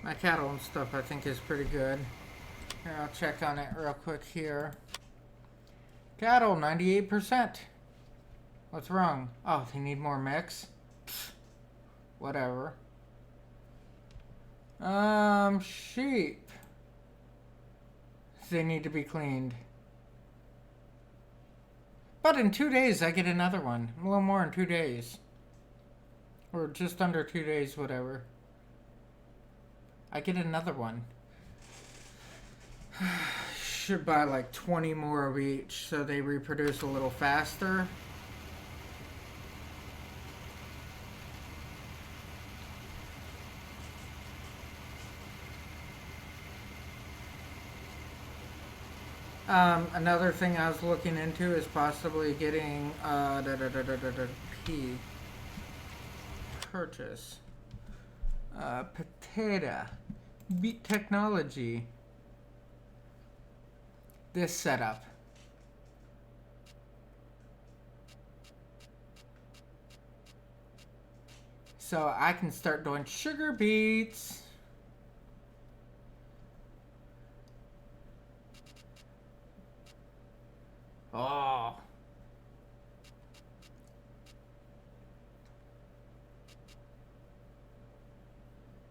My cattle and stuff I think is pretty good. Here, I'll check on it real quick here. Cattle, 98%. What's wrong? Oh, they need more mix? Pfft. Whatever. Sheep. They need to be cleaned. But in 2 days, I get another one. A little more in 2 days. Or just under 2 days, whatever. I get another one. Should buy like 20 more of each so they reproduce a little faster. Another thing I was looking into is possibly getting purchase potato beet technology. This setup. So I can start doing sugar beets. Oh.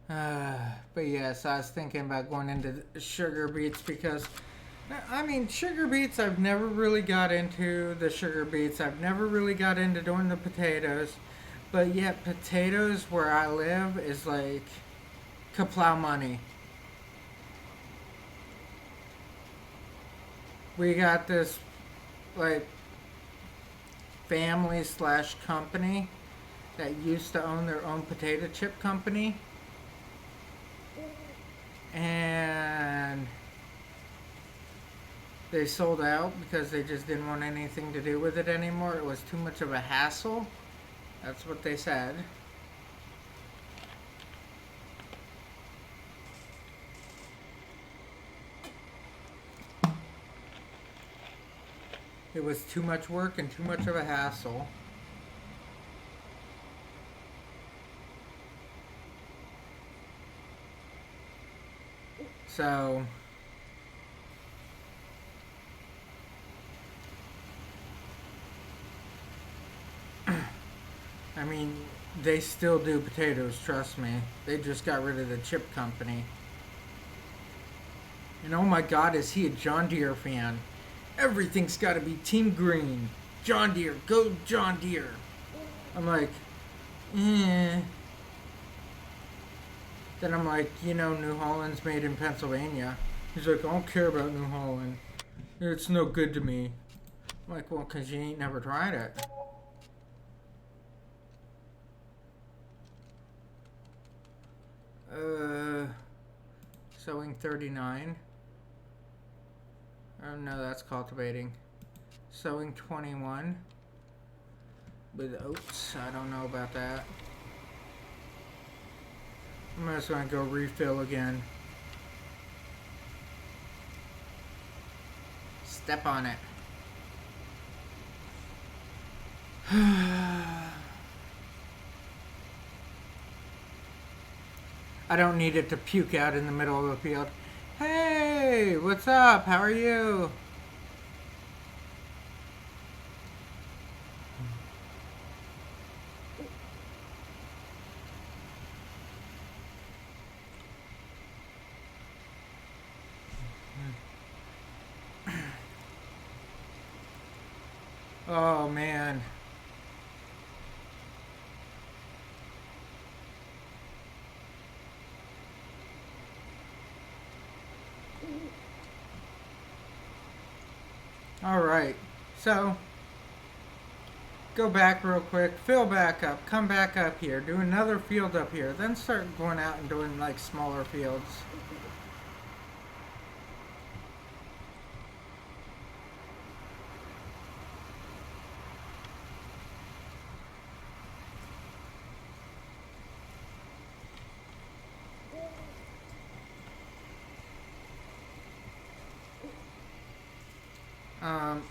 But yes, I was thinking about going into sugar beets because, I mean, sugar beets, I've never really got into the sugar beets. I've never really got into doing the potatoes. But yet, potatoes where I live is like kaplow money. We got this, like, family slash company that used to own their own potato chip company. And they sold out because they just didn't want anything to do with it anymore. It was too much of a hassle. That's what they said. It was too much work and too much of a hassle. So, I mean, they still do potatoes, trust me. They just got rid of the chip company. And oh my god, is he a John Deere fan? Everything's got to be Team Green. John Deere, go John Deere. I'm like, eh. Then I'm like, New Holland's made in Pennsylvania. He's like, I don't care about New Holland. It's no good to me. I'm like, well, because you ain't never tried it. Sowing 39. Oh no, that's cultivating. Sowing 21. With oats, I don't know about that. I'm just gonna go refill again. Step on it. I don't need it to puke out in the middle of the field. Hey, what's up? How are you? Oh man. All right. So, go back real quick, fill back up, come back up here, do another field up here, then start going out and doing like smaller fields.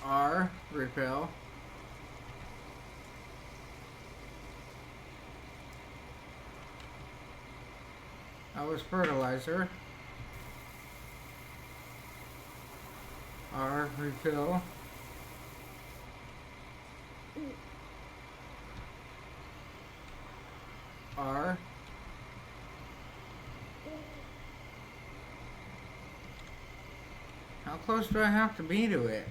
R, refill. That was fertilizer. R, refill. R. How close do I have to be to it?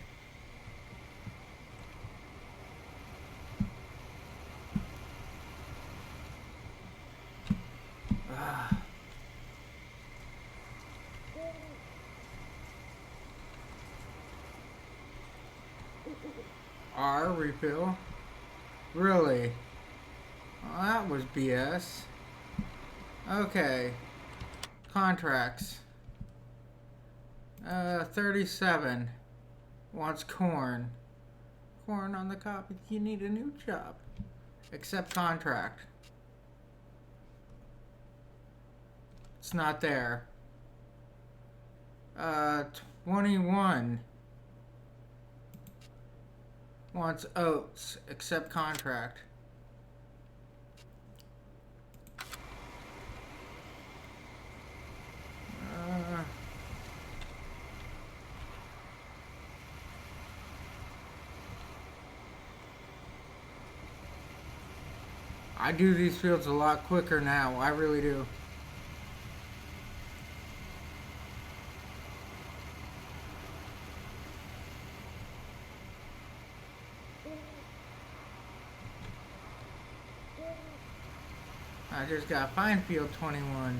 R, refill. Really? Well, that was BS. Okay. Contracts. 37. Wants corn. Corn on the copy. You need a new job. Accept contract. It's not there. 21. Wants oats. Accept contract. I do these fields a lot quicker now. I really do. I just got fine field 21.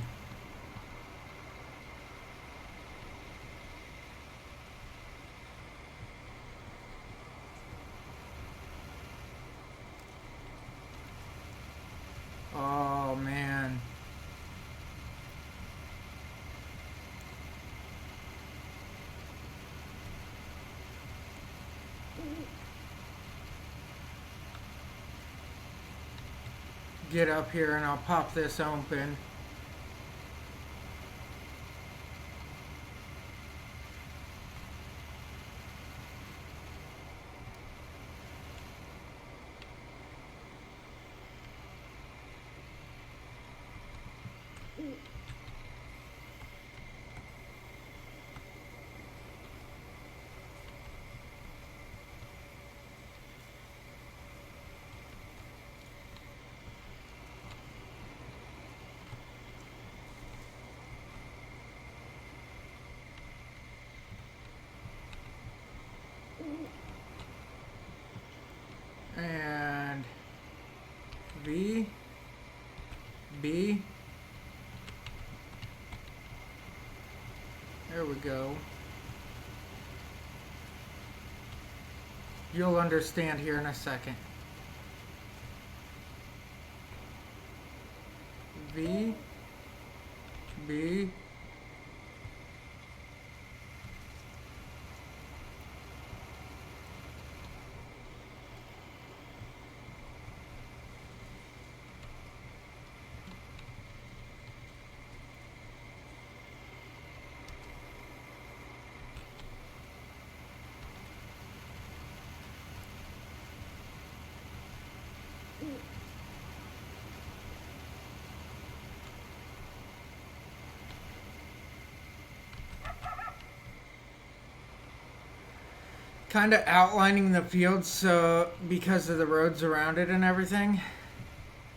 Oh man. Get up here and I'll pop this open. And V, B, there we go. You'll understand here in a second. V, B, kind of outlining the field so because of the roads around it and everything.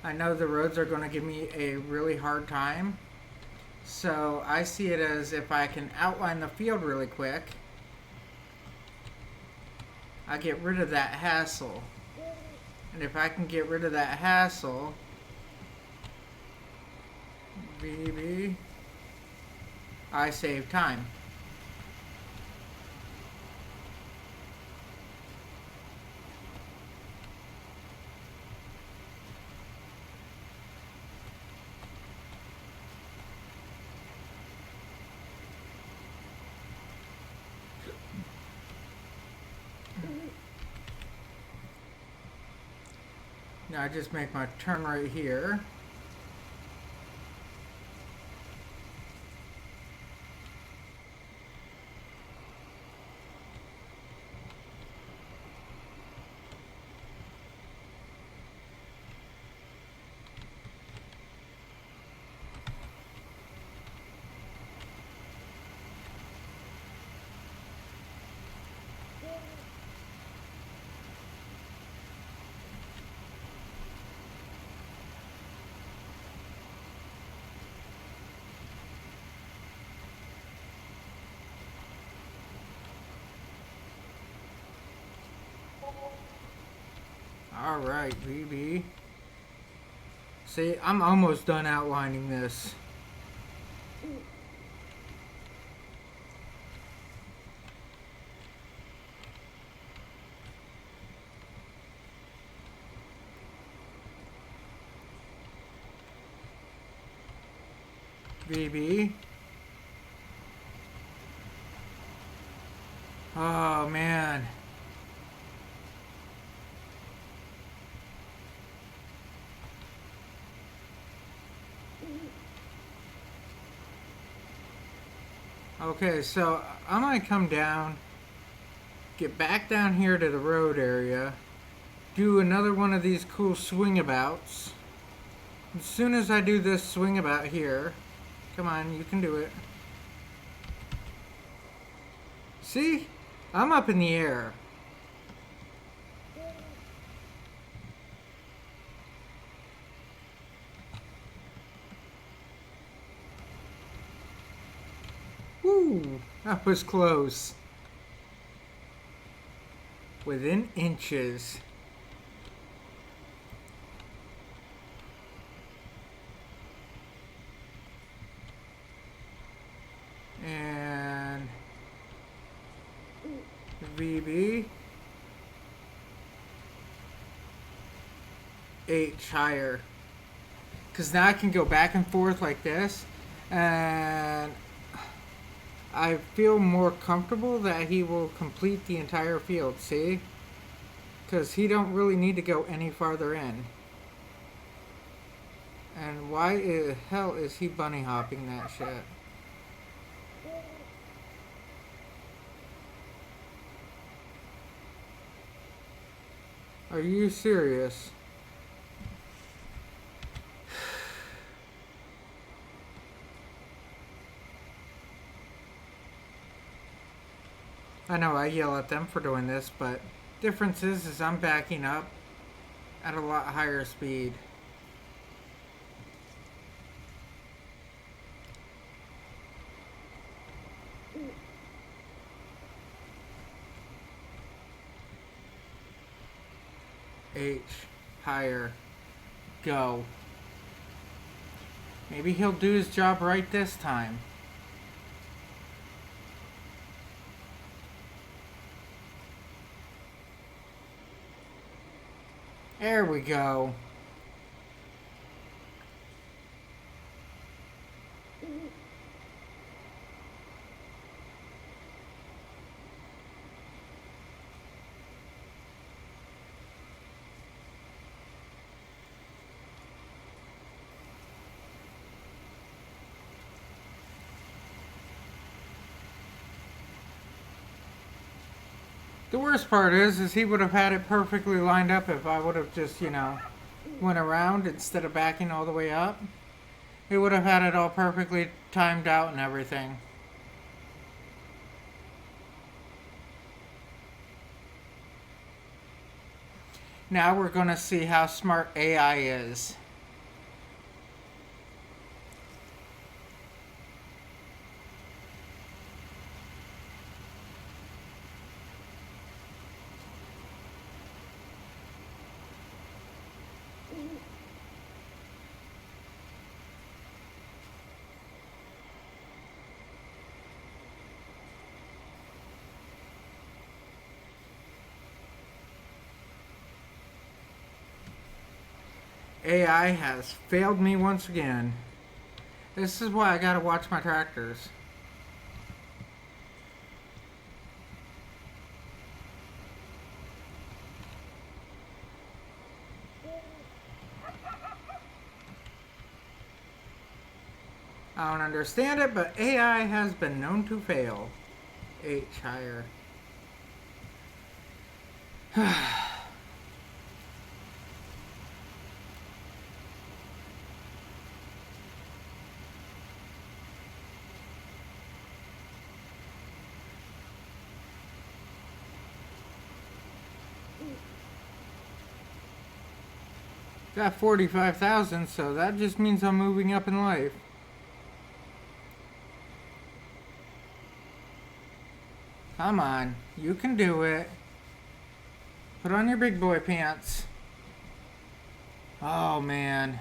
I know the roads are going to give me a really hard time. So I see it as if I can outline the field really quick, I get rid of that hassle. And if I can get rid of that hassle, BB, I save time. Now I just make my turn right here. Alright, BB. See, I'm almost done outlining this. BB. Oh, man. Okay, so I'm gonna come down, get back down here to the road area, do another one of these cool swingabouts. As soon as I do this swingabout here, come on, you can do it. See? I'm up in the air. That was close. Within inches. And VB. H higher. Because now I can go back and forth like this. And I feel more comfortable that he will complete the entire field, see? Because he don't really need to go any farther in. And why the hell is he bunny hopping that shit? Are you serious? I know I yell at them for doing this, but difference is I'm backing up at a lot higher speed. H, higher, go. Maybe he'll do his job right this time. There we go. The worst part is he would have had it perfectly lined up if I would have just, went around instead of backing all the way up. He would have had it all perfectly timed out and everything. Now we're going to see how smart AI is. AI has failed me once again. This is why I gotta watch my tractors. I don't understand it, but AI has been known to fail. H higher. Got 45,000, so that just means I'm moving up in life. Come on, you can do it. Put on your big boy pants. Oh man.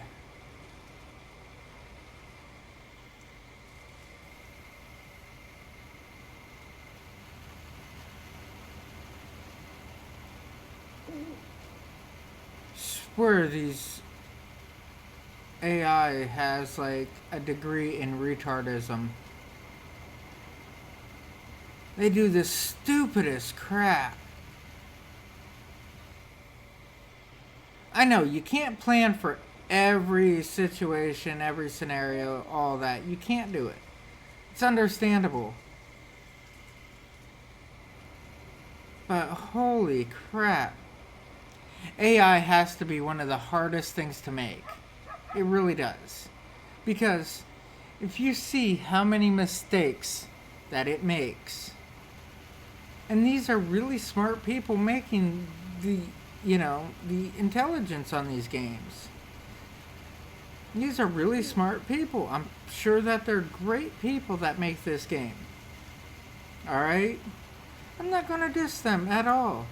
Swear these AI has like a degree in retardism. They do the stupidest crap. I know you can't plan for every situation, every scenario, all that. You can't do it. It's understandable. But holy crap. AI has to be one of the hardest things to make. It really does. Because if you see how many mistakes that it makes, and these are really smart people making the intelligence on these games. These are really smart people. I'm sure that they're great people that make this game. Alright? I'm not gonna diss them at all.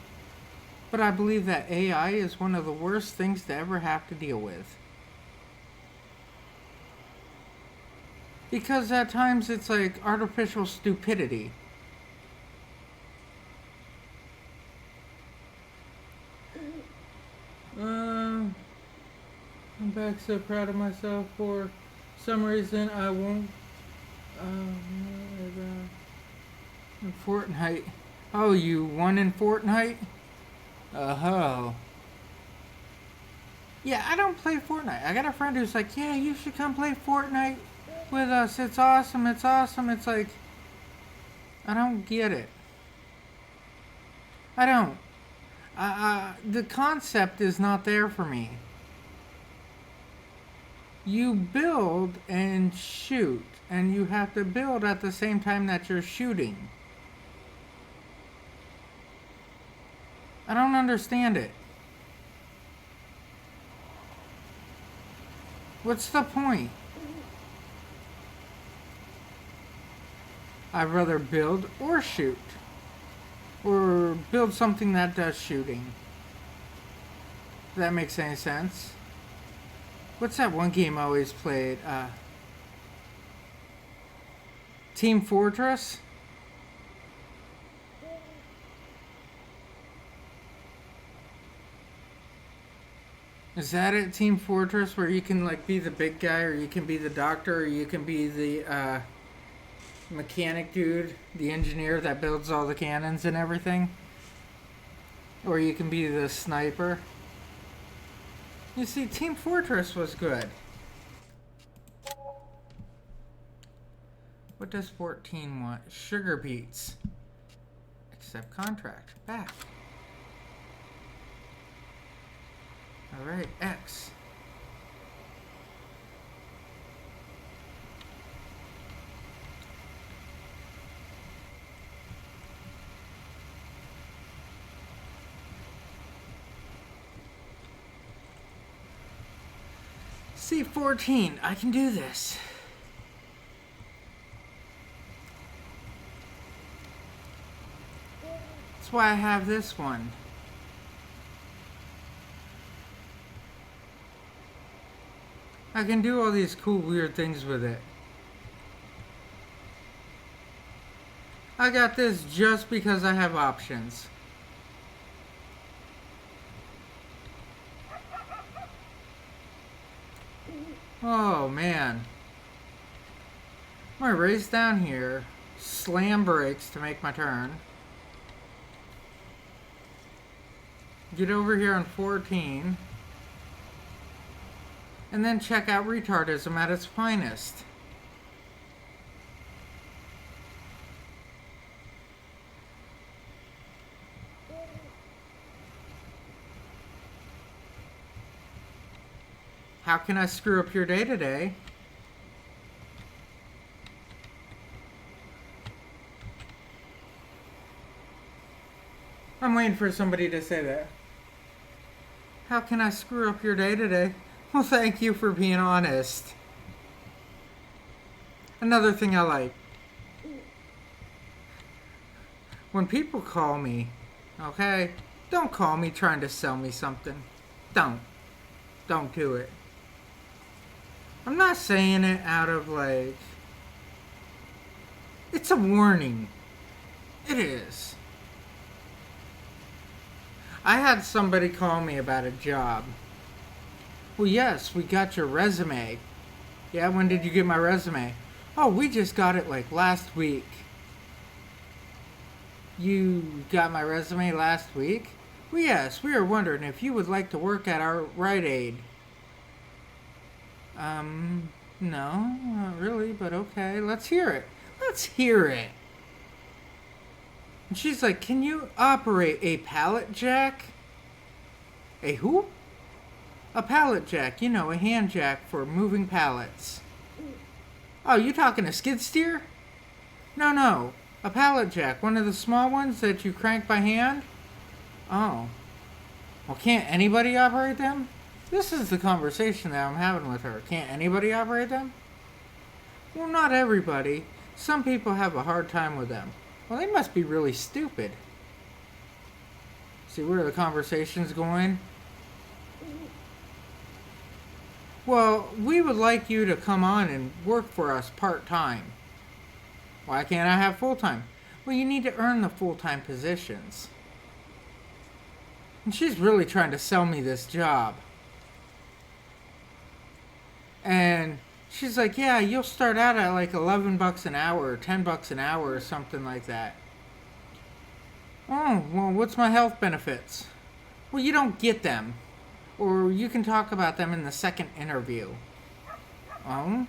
But I believe that AI is one of the worst things to ever have to deal with. Because at times it's like artificial stupidity. I'm back so proud of myself. For some reason I won't. Fortnite. Oh, you won in Fortnite? Oh. Yeah, I don't play Fortnite. I got a friend who's like, yeah, you should come play Fortnite with us. It's awesome. It's awesome. It's like, I don't get it. I don't. The concept is not there for me. You build and shoot, and you have to build at the same time that you're shooting. I don't understand it. What's the point? I'd rather build or shoot. Or build something that does shooting. If that makes any sense. What's that one game I always played? Team Fortress? Is that it, Team Fortress, where you can like be the big guy, or you can be the doctor, or you can be the mechanic dude, the engineer that builds all the cannons and everything? Or you can be the sniper. You see, Team Fortress was good. What does 14 want? Sugar beets. Accept contract. Back. Alright, X. C14, I can do this. That's why I have this one. I can do all these cool, weird things with it. I got this just because I have options. Oh, man. I'm gonna race down here, slam brakes to make my turn. Get over here on 14. And then check out retardism at its finest. How can I screw up your day today? I'm waiting for somebody to say that. How can I screw up your day today? Well, thank you for being honest. Another thing I like. When people call me, okay? Don't call me trying to sell me something. Don't. Don't do it. I'm not saying it out of like... It's a warning. It is. I had somebody call me about a job. Well, yes, we got your resume. Yeah, when did you get my resume? Oh, we just got it like last week. You got my resume last week? Well, yes, we were wondering if you would like to work at our Rite Aid. No, not really, but okay, let's hear it. Let's hear it. And she's like, can you operate a pallet jack? A who? A pallet jack, you know, a hand jack for moving pallets. Oh, you talking a skid steer? No, a pallet jack, one of the small ones that you crank by hand? Oh. Well, can't anybody operate them? This is the conversation that I'm having with her. Can't anybody operate them? Well, not everybody. Some people have a hard time with them. Well, they must be really stupid. See where the conversation's going? Well, we would like you to come on and work for us part-time. Why can't I have full-time? Well, you need to earn the full-time positions. And she's really trying to sell me this job. And she's like, yeah, you'll start out at like $11 an hour or $10 an hour or something like that. Oh, well, what's my health benefits? Well, you don't get them. Or you can talk about them in the second interview. Oh?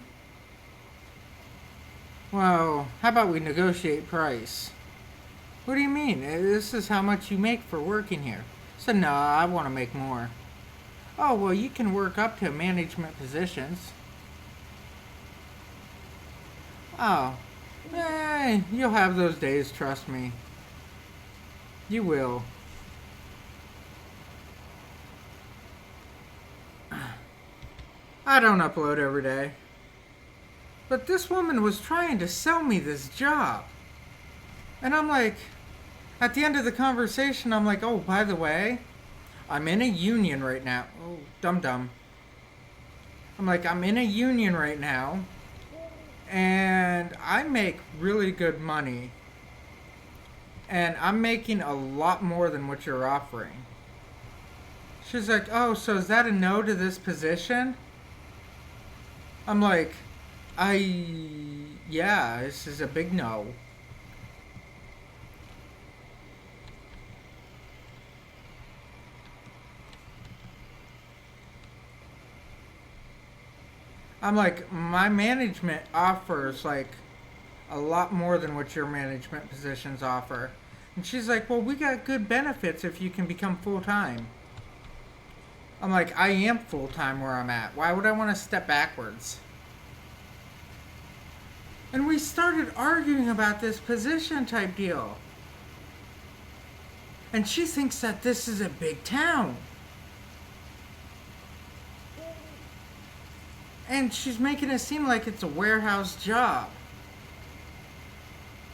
Well, how about we negotiate price? What do you mean? This is how much you make for working here. I said, no, I want to make more. Oh, well, you can work up to management positions. Oh, you'll have those days, trust me. You will. I don't upload every day. But this woman was trying to sell me this job. And I'm like, at the end of the conversation, I'm like, oh, by the way, I'm in a union right now. Oh, dum-dum. I'm like, I'm in a union right now. And I make really good money. And I'm making a lot more than what you're offering. She's like, oh, so is that a no to this position? I'm like, yeah, this is a big no. I'm like, my management offers like a lot more than what your management positions offer. And she's like, well, we got good benefits if you can become full-time. I'm like, I am full-time where I'm at. Why would I want to step backwards? And we started arguing about this position type deal. And she thinks that this is a big town. And she's making it seem like it's a warehouse job.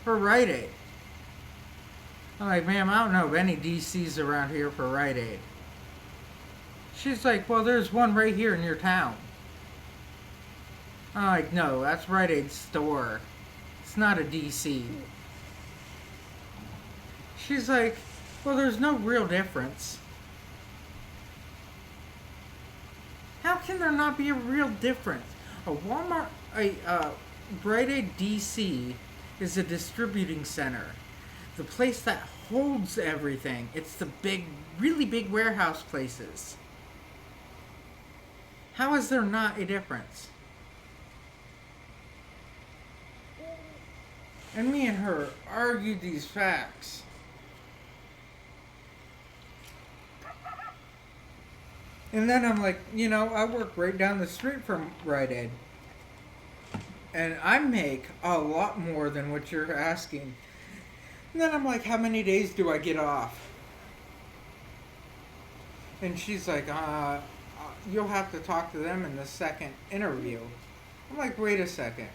For Rite Aid. I'm like, ma'am, I don't know of any DCs around here for Rite Aid. She's like, well, there's one right here in your town. I'm like, no, that's Rite Aid's store. It's not a DC. She's like, well, there's no real difference. How can there not be a real difference? A Rite Aid DC is a distributing center. The place that holds everything. It's the big, really big warehouse places. How is there not a difference? And me and her argued these facts. And then I'm like, I work right down the street from Rite Aid. And I make a lot more than what you're asking. And then I'm like, how many days do I get off? And she's like, you'll have to talk to them in the second interview. I'm like, wait a second.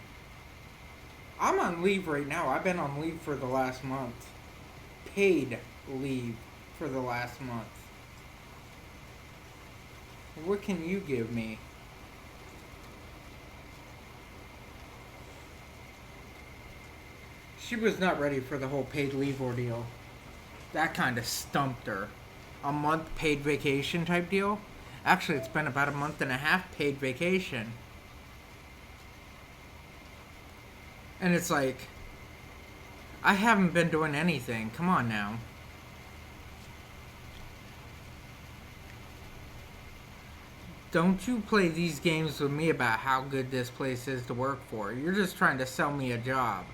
I'm on leave right now. I've been on leave for the last month. Paid leave for the last month. What can you give me? She was not ready for the whole paid leave ordeal. That kind of stumped her. A month paid vacation type deal? Actually, it's been about a month and a half paid vacation. And it's like, I haven't been doing anything. Come on now. Don't you play these games with me about how good this place is to work for. You're just trying to sell me a job.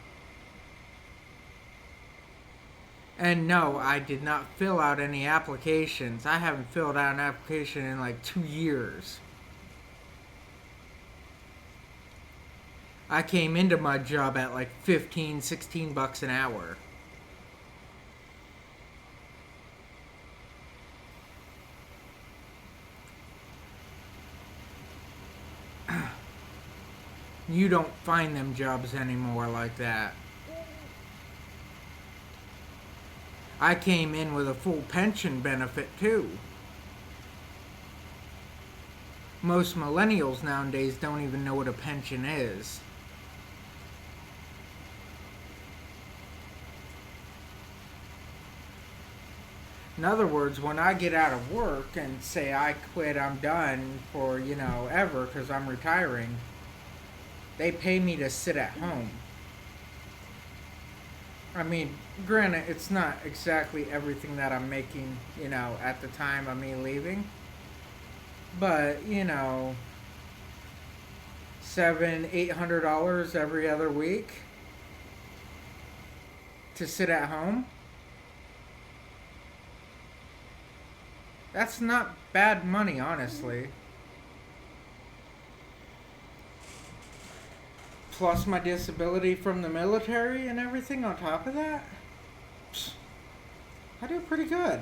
And no, I did not fill out any applications. I haven't filled out an application in like 2 years. I came into my job at like $15-16 an hour. You don't find them jobs anymore like that. I came in with a full pension benefit too. Most millennials nowadays don't even know what a pension is. In other words, when I get out of work and say I quit, I'm done for, ever because I'm retiring, they pay me to sit at home. I mean, granted, it's not exactly everything that I'm making, at the time of me leaving. But, $700-800 every other week to sit at home. That's not bad money, honestly. Plus my disability from the military and everything on top of that. I do pretty good.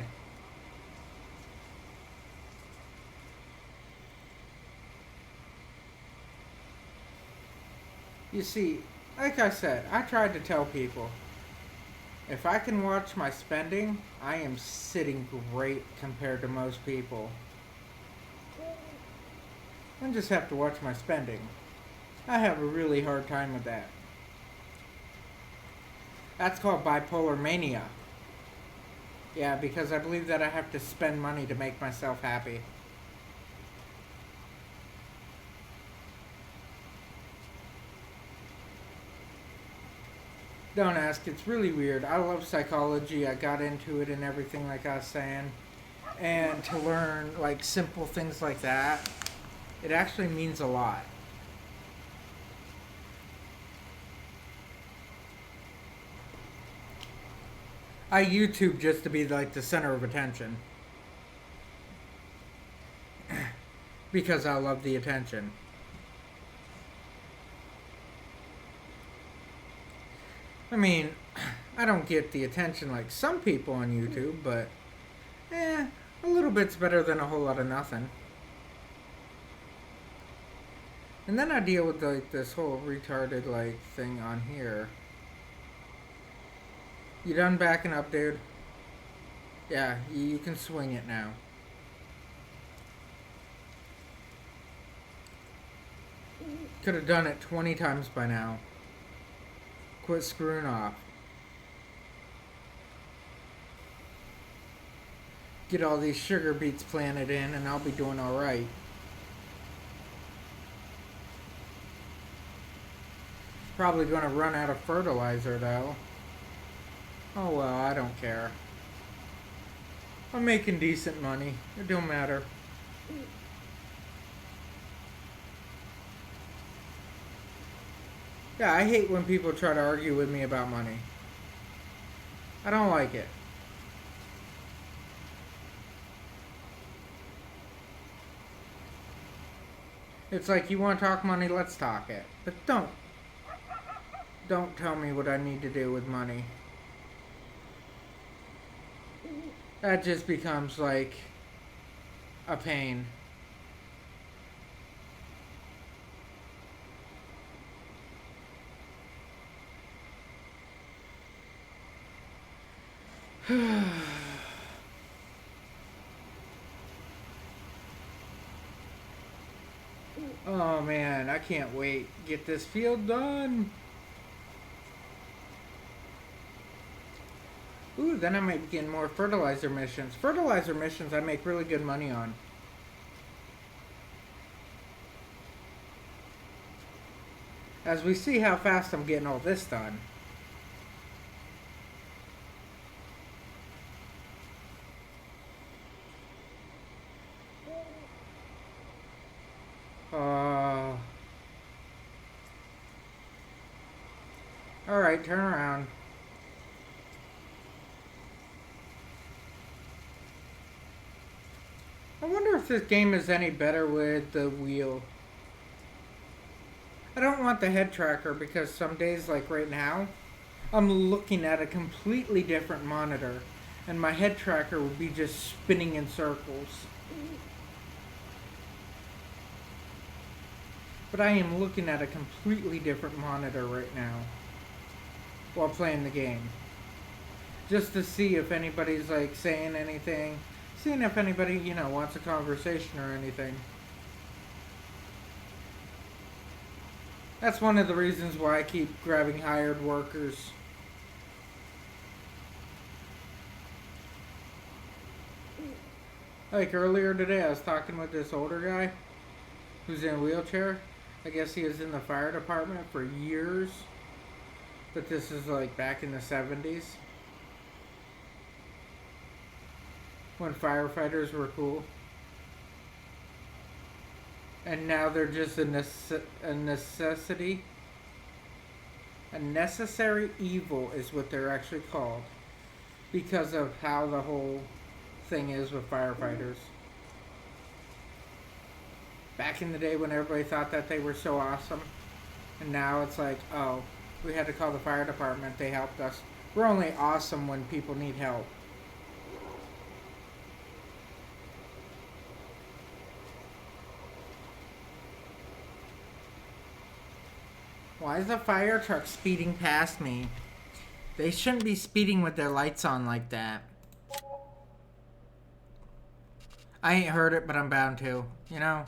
You see, like I said, I tried to tell people, if I can watch my spending, I am sitting great compared to most people. I just have to watch my spending. I have a really hard time with that. That's called bipolar mania. Yeah, because I believe that I have to spend money to make myself happy. Don't ask, it's really weird. I love psychology. I got into it and everything, like I was saying. And to learn like simple things like that, it actually means a lot. I YouTube just to be like the center of attention. Because I love the attention. I mean, I don't get the attention like some people on YouTube, but a little bit's better than a whole lot of nothing. And then I deal with like this whole retarded like thing on here. You done backing up, dude? Yeah, you can swing it now. Could have done it 20 times by now. Quit screwing off. Get all these sugar beets planted in and I'll be doing alright. Probably going to run out of fertilizer though. Oh well, I don't care. I'm making decent money. It don't matter. Yeah, I hate when people try to argue with me about money. I don't like it. It's like, you want to talk money, let's talk it. But don't tell me what I need to do with money. That just becomes like a pain. Oh man, I can't wait. Get this field done. Ooh, then I might begin more fertilizer missions. Fertilizer missions I make really good money on. As we see how fast I'm getting all this done. Alright, turn around. I wonder if this game is any better with the wheel. I don't want the head tracker because some days, like right now, I'm looking at a completely different monitor and my head tracker would be just spinning in circles. But I am looking at a completely different monitor right now while playing the game. just to see if anybody's like saying anything, seeing if anybody, you know, wants a conversation or anything. That's one of the reasons why I keep grabbing hired workers. Like earlier today, I was talking with this older guy who's in a wheelchair. I guess he was in the fire department for years, but this is like back in the 70s when firefighters were cool. And now they're just a necessity. A necessary evil is what they're actually called because of how the whole thing is with firefighters. Back in the day when everybody thought that they were so awesome, and now it's like, oh, we had to call the fire department, they helped us. We're only awesome when people need help. Why is the fire truck speeding past me? They shouldn't be speeding with their lights on like that. I ain't heard it, but I'm bound to, you know?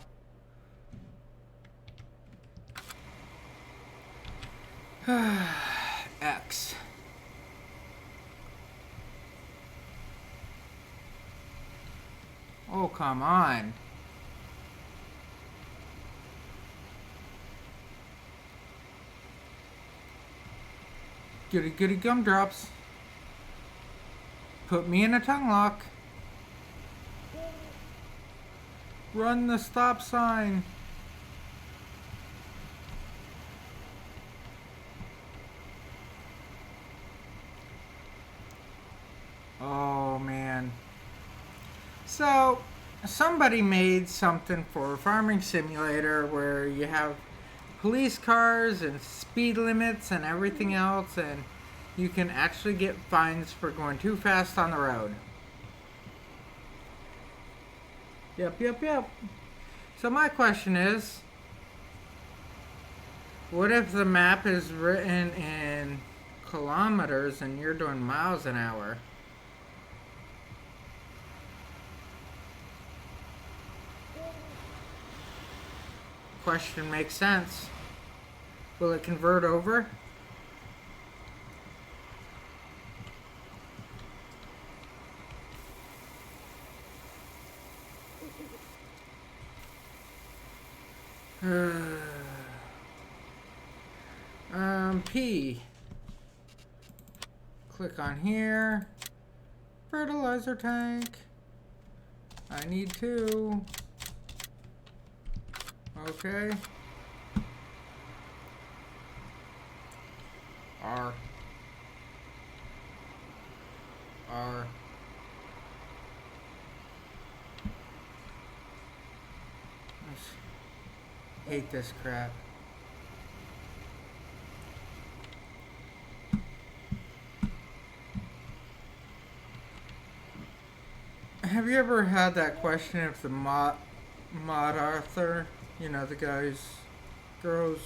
X. Oh, come on. Goody goody gumdrops. Put me in a tongue lock. Run the stop sign. Oh man. So somebody made something for Farming Simulator where you have police cars and speed limits and everything else, and you can actually get fines for going too fast on the road. Yep. So my question is, what if the map is written in kilometers and you're doing miles an hour? Question makes sense. Will it convert over? P. Click on here. Fertilizer tank. I need 2. Okay. R. I hate this crap. Have you ever had that question if the mod author, you know, the guys, girls,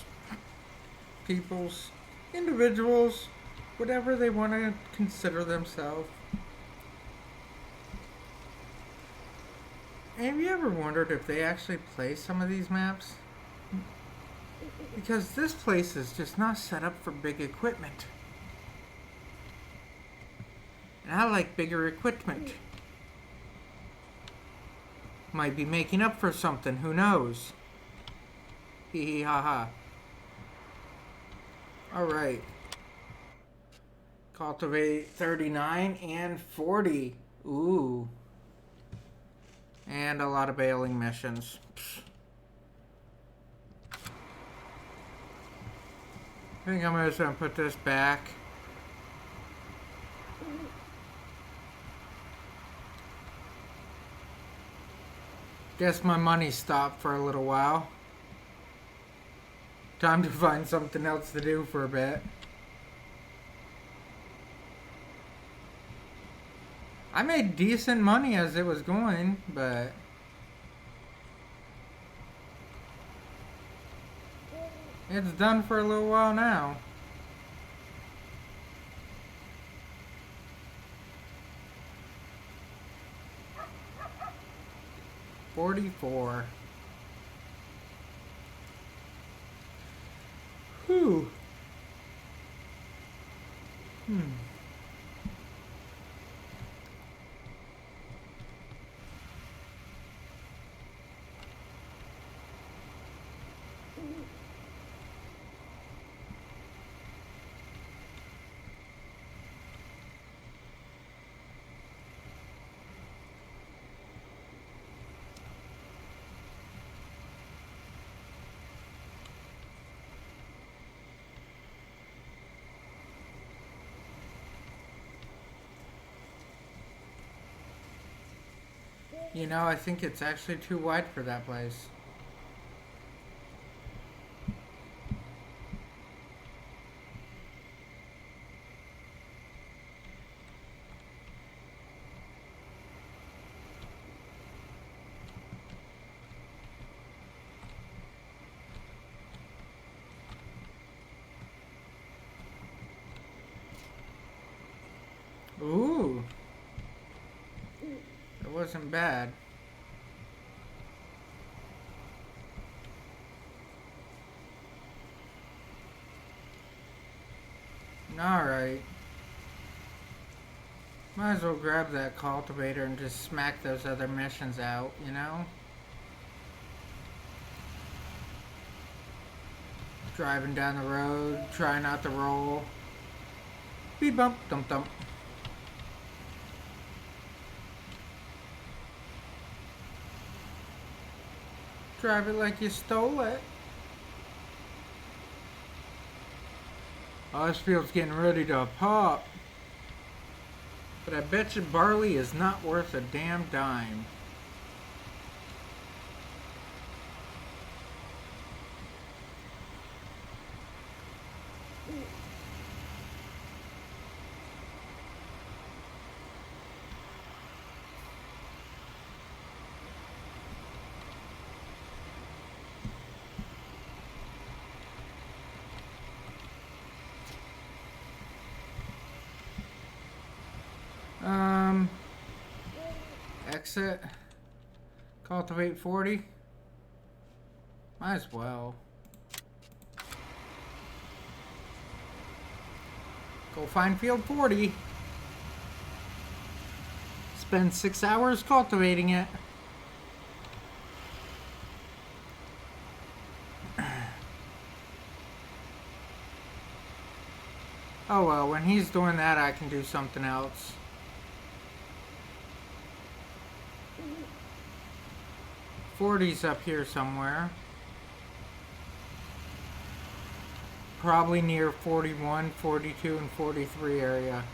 peoples, individuals, whatever they want to consider themselves. Have you ever wondered if they actually play some of these maps? Because this place is just not set up for big equipment. And I like bigger equipment. Might be making up for something, who knows? Hee hee ha ha. Alright. Cultivate 39 and 40. Ooh. And a lot of bailing missions. I think I'm just gonna put this back. Guess my money stopped for a little while. Time to find something else to do for a bit. I made decent money as it was going, but it's done for a little while now. 44. Whew. You know, I think it's actually too wide for that place. Ooh. It wasn't bad. Alright. Might as well grab that cultivator and just smack those other missions out, you know? Driving down the road, try not to roll. Beep bump, dump dump. Drive it like you stole it. Oh, this field's getting ready to pop. But I bet you barley is not worth a damn dime. Exit. Cultivate 40. Might as well. Go find field 40. Spend 6 hours cultivating it. Oh well, when he's doing that, I can do something else. '40's up here somewhere. Probably near 41, 42, and 43 area.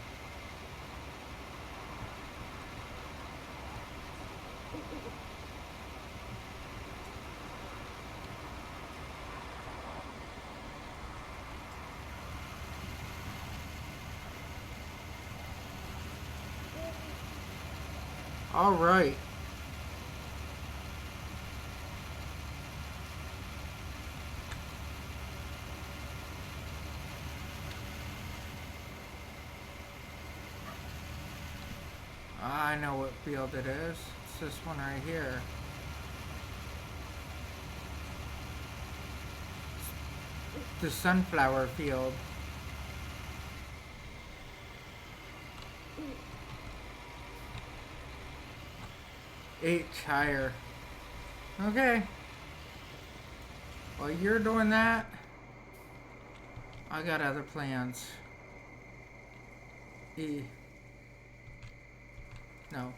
All right. I know what field it is. It's this one right here. The sunflower field. H higher. Okay. While you're doing that, I got other plans. E. No.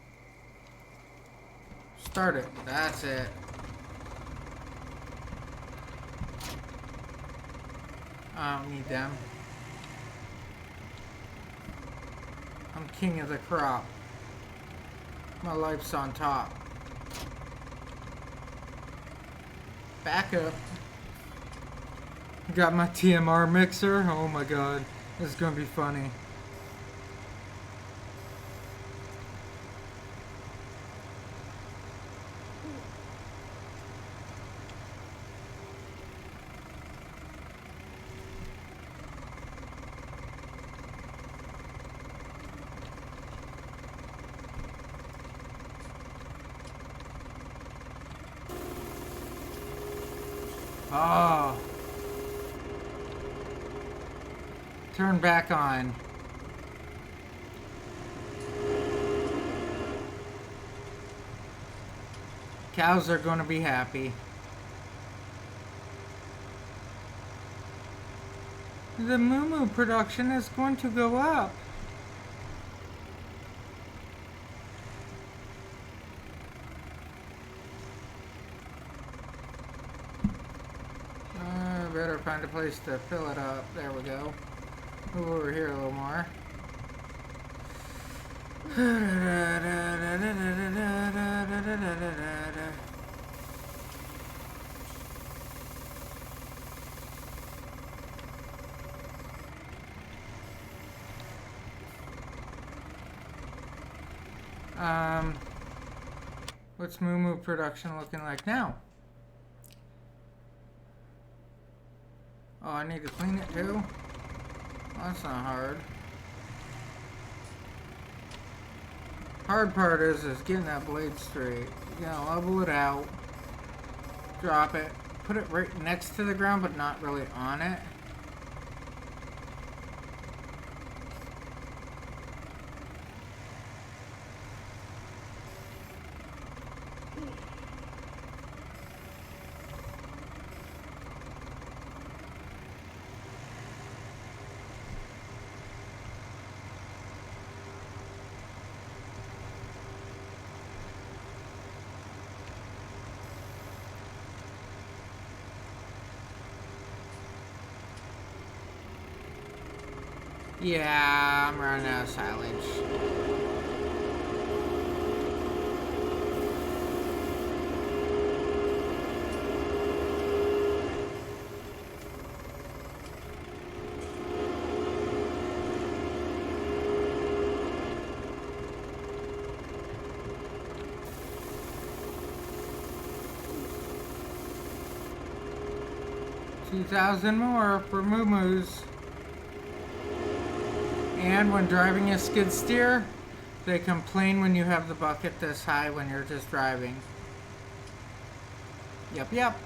Start it. That's it. I don't need them. I'm king of the crop. My life's on top. Back up. Got my TMR mixer. Oh my god. This is gonna be funny. Oh. Turn back on. Cows are going to be happy. The moo production is going to go up. Better find a place to fill it up. There we go. Move over here a little more. What's moo production looking like now? Oh, I need to clean it too? Well, that's not hard. Hard part is getting that blade straight. You gotta level it out. Drop it. Put it right next to the ground, but not really on it. Yeah, I'm running out of silage. $2,000 more for moo-moos. And when driving a skid steer, they complain when you have the bucket this high when you're just driving. Yep.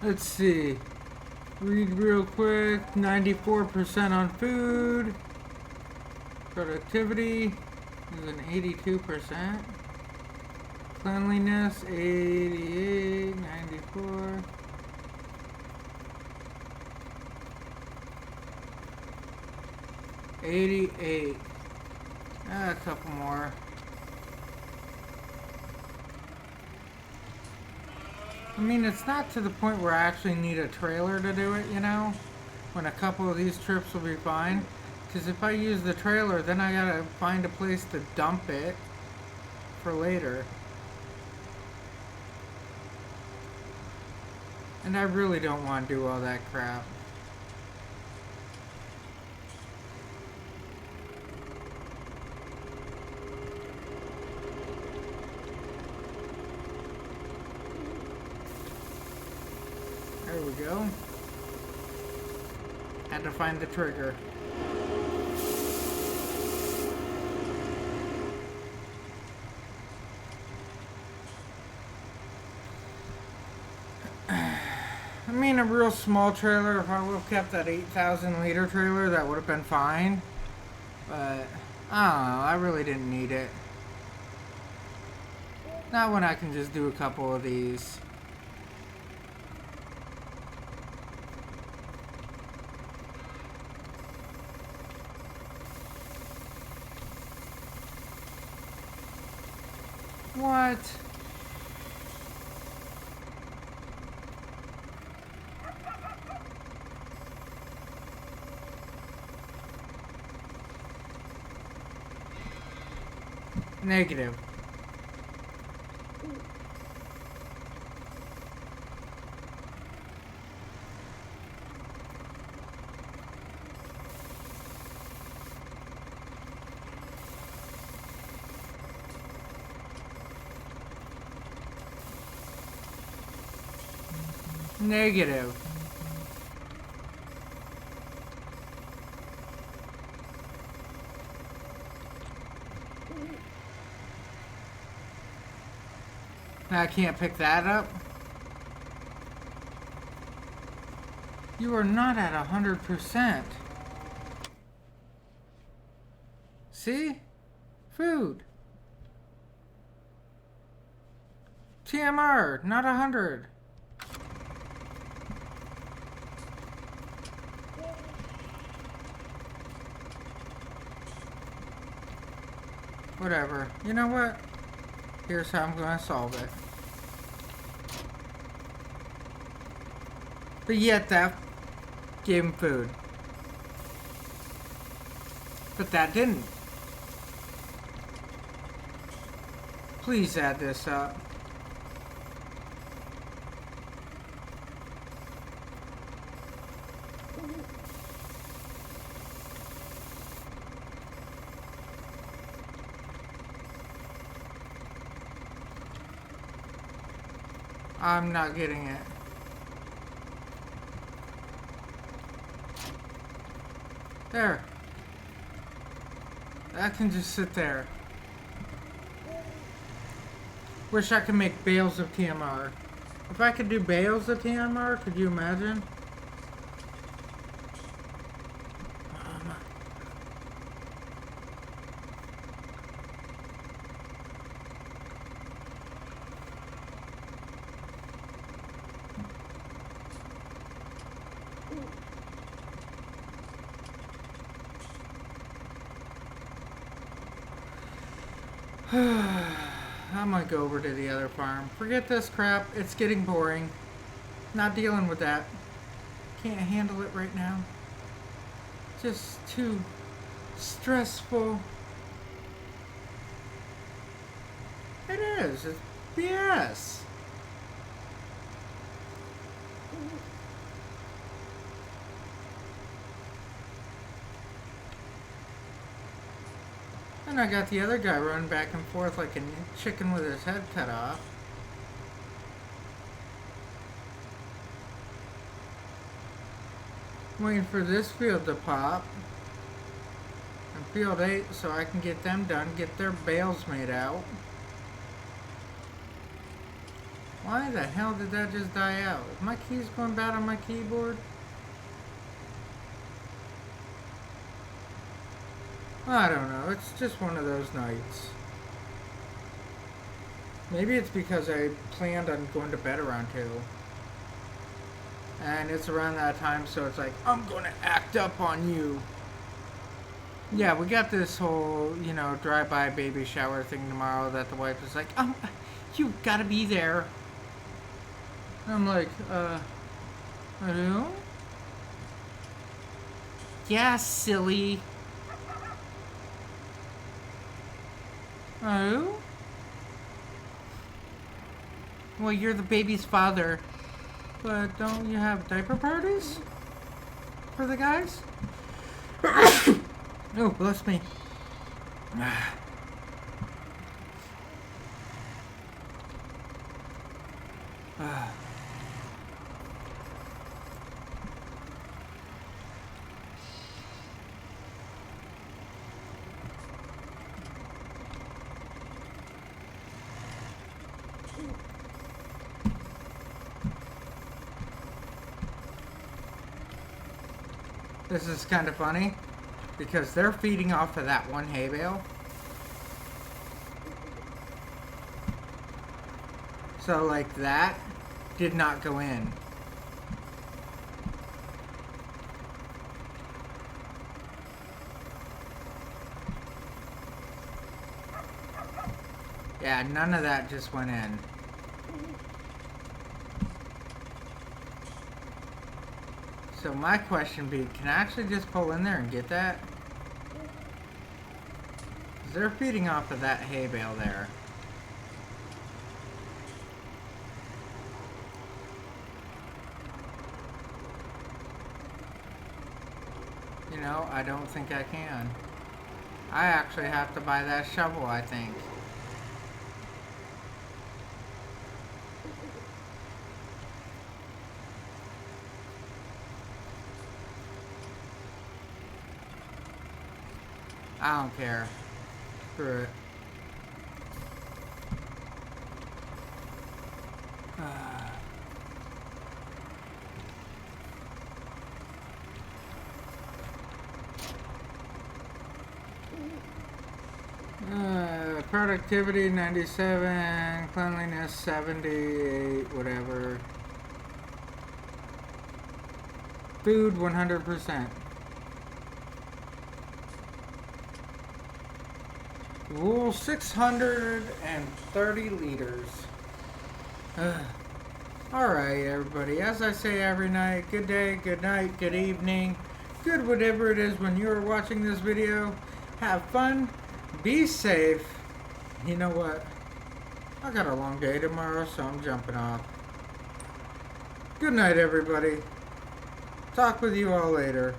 Let's see. Read real quick. 94% on food. Productivity is an 82%. Cleanliness 88, 94. $88. A couple more. I mean, it's not to the point where I actually need a trailer to do it, you know? When a couple of these trips will be fine. Because if I use the trailer, then I gotta find a place to dump it for later. And I really don't want to do all that crap. There we go. Had to find the trigger. I mean, a real small trailer, if I would have kept that 8,000 liter trailer, that would have been fine. But, I don't know, I really didn't need it. Not when I can just do a couple of these. What? Negative. Negative. I can't pick that up. You are not at 100%. See? Food. TMR, not 100. Whatever. You know what? Here's how I'm going to solve it. But yet that gave him food. But that didn't. Please add this up. I'm not getting it. There. That can just sit there. Wish I could make bales of TMR. If I could do bales of TMR, could you imagine? I might go over to the other farm. Forget this crap. It's getting boring. Not dealing with that. Can't handle it right now. Just too stressful. It is. It's BS. And I got the other guy running back and forth like a chicken with his head cut off. Waiting for this field to pop. And field 8 so I can get them done, get their bales made out. Why the hell did that just die out? Is my keys going bad on my keyboard? I don't know, it's just one of those nights. Maybe it's because I planned on going to bed around 2. And it's around that time, so it's like, I'm gonna act up on you. Yeah, we got this whole, drive-by baby shower thing tomorrow that the wife is like, you gotta be there. And I'm like, I do? Yeah, silly. Oh? Well, you're the baby's father. But don't you have diaper parties? For the guys? Oh, bless me. This is kind of funny because they're feeding off of that one hay bale. So like that did not go in. Yeah, none of that just went in. So my question be, can I actually just pull in there and get that? 'Cause they're feeding off of that hay bale there. I don't think I can. I actually have to buy that shovel, I think. I don't care. Screw it. Productivity 97, cleanliness 78, whatever. Food 100%. Wool 630 liters. Alright, everybody. As I say every night, good day, good night, good evening, good whatever it is when you're watching this video. Have fun. Be safe. You know what? I got a long day tomorrow, so I'm jumping off. Good night, everybody. Talk with you all later.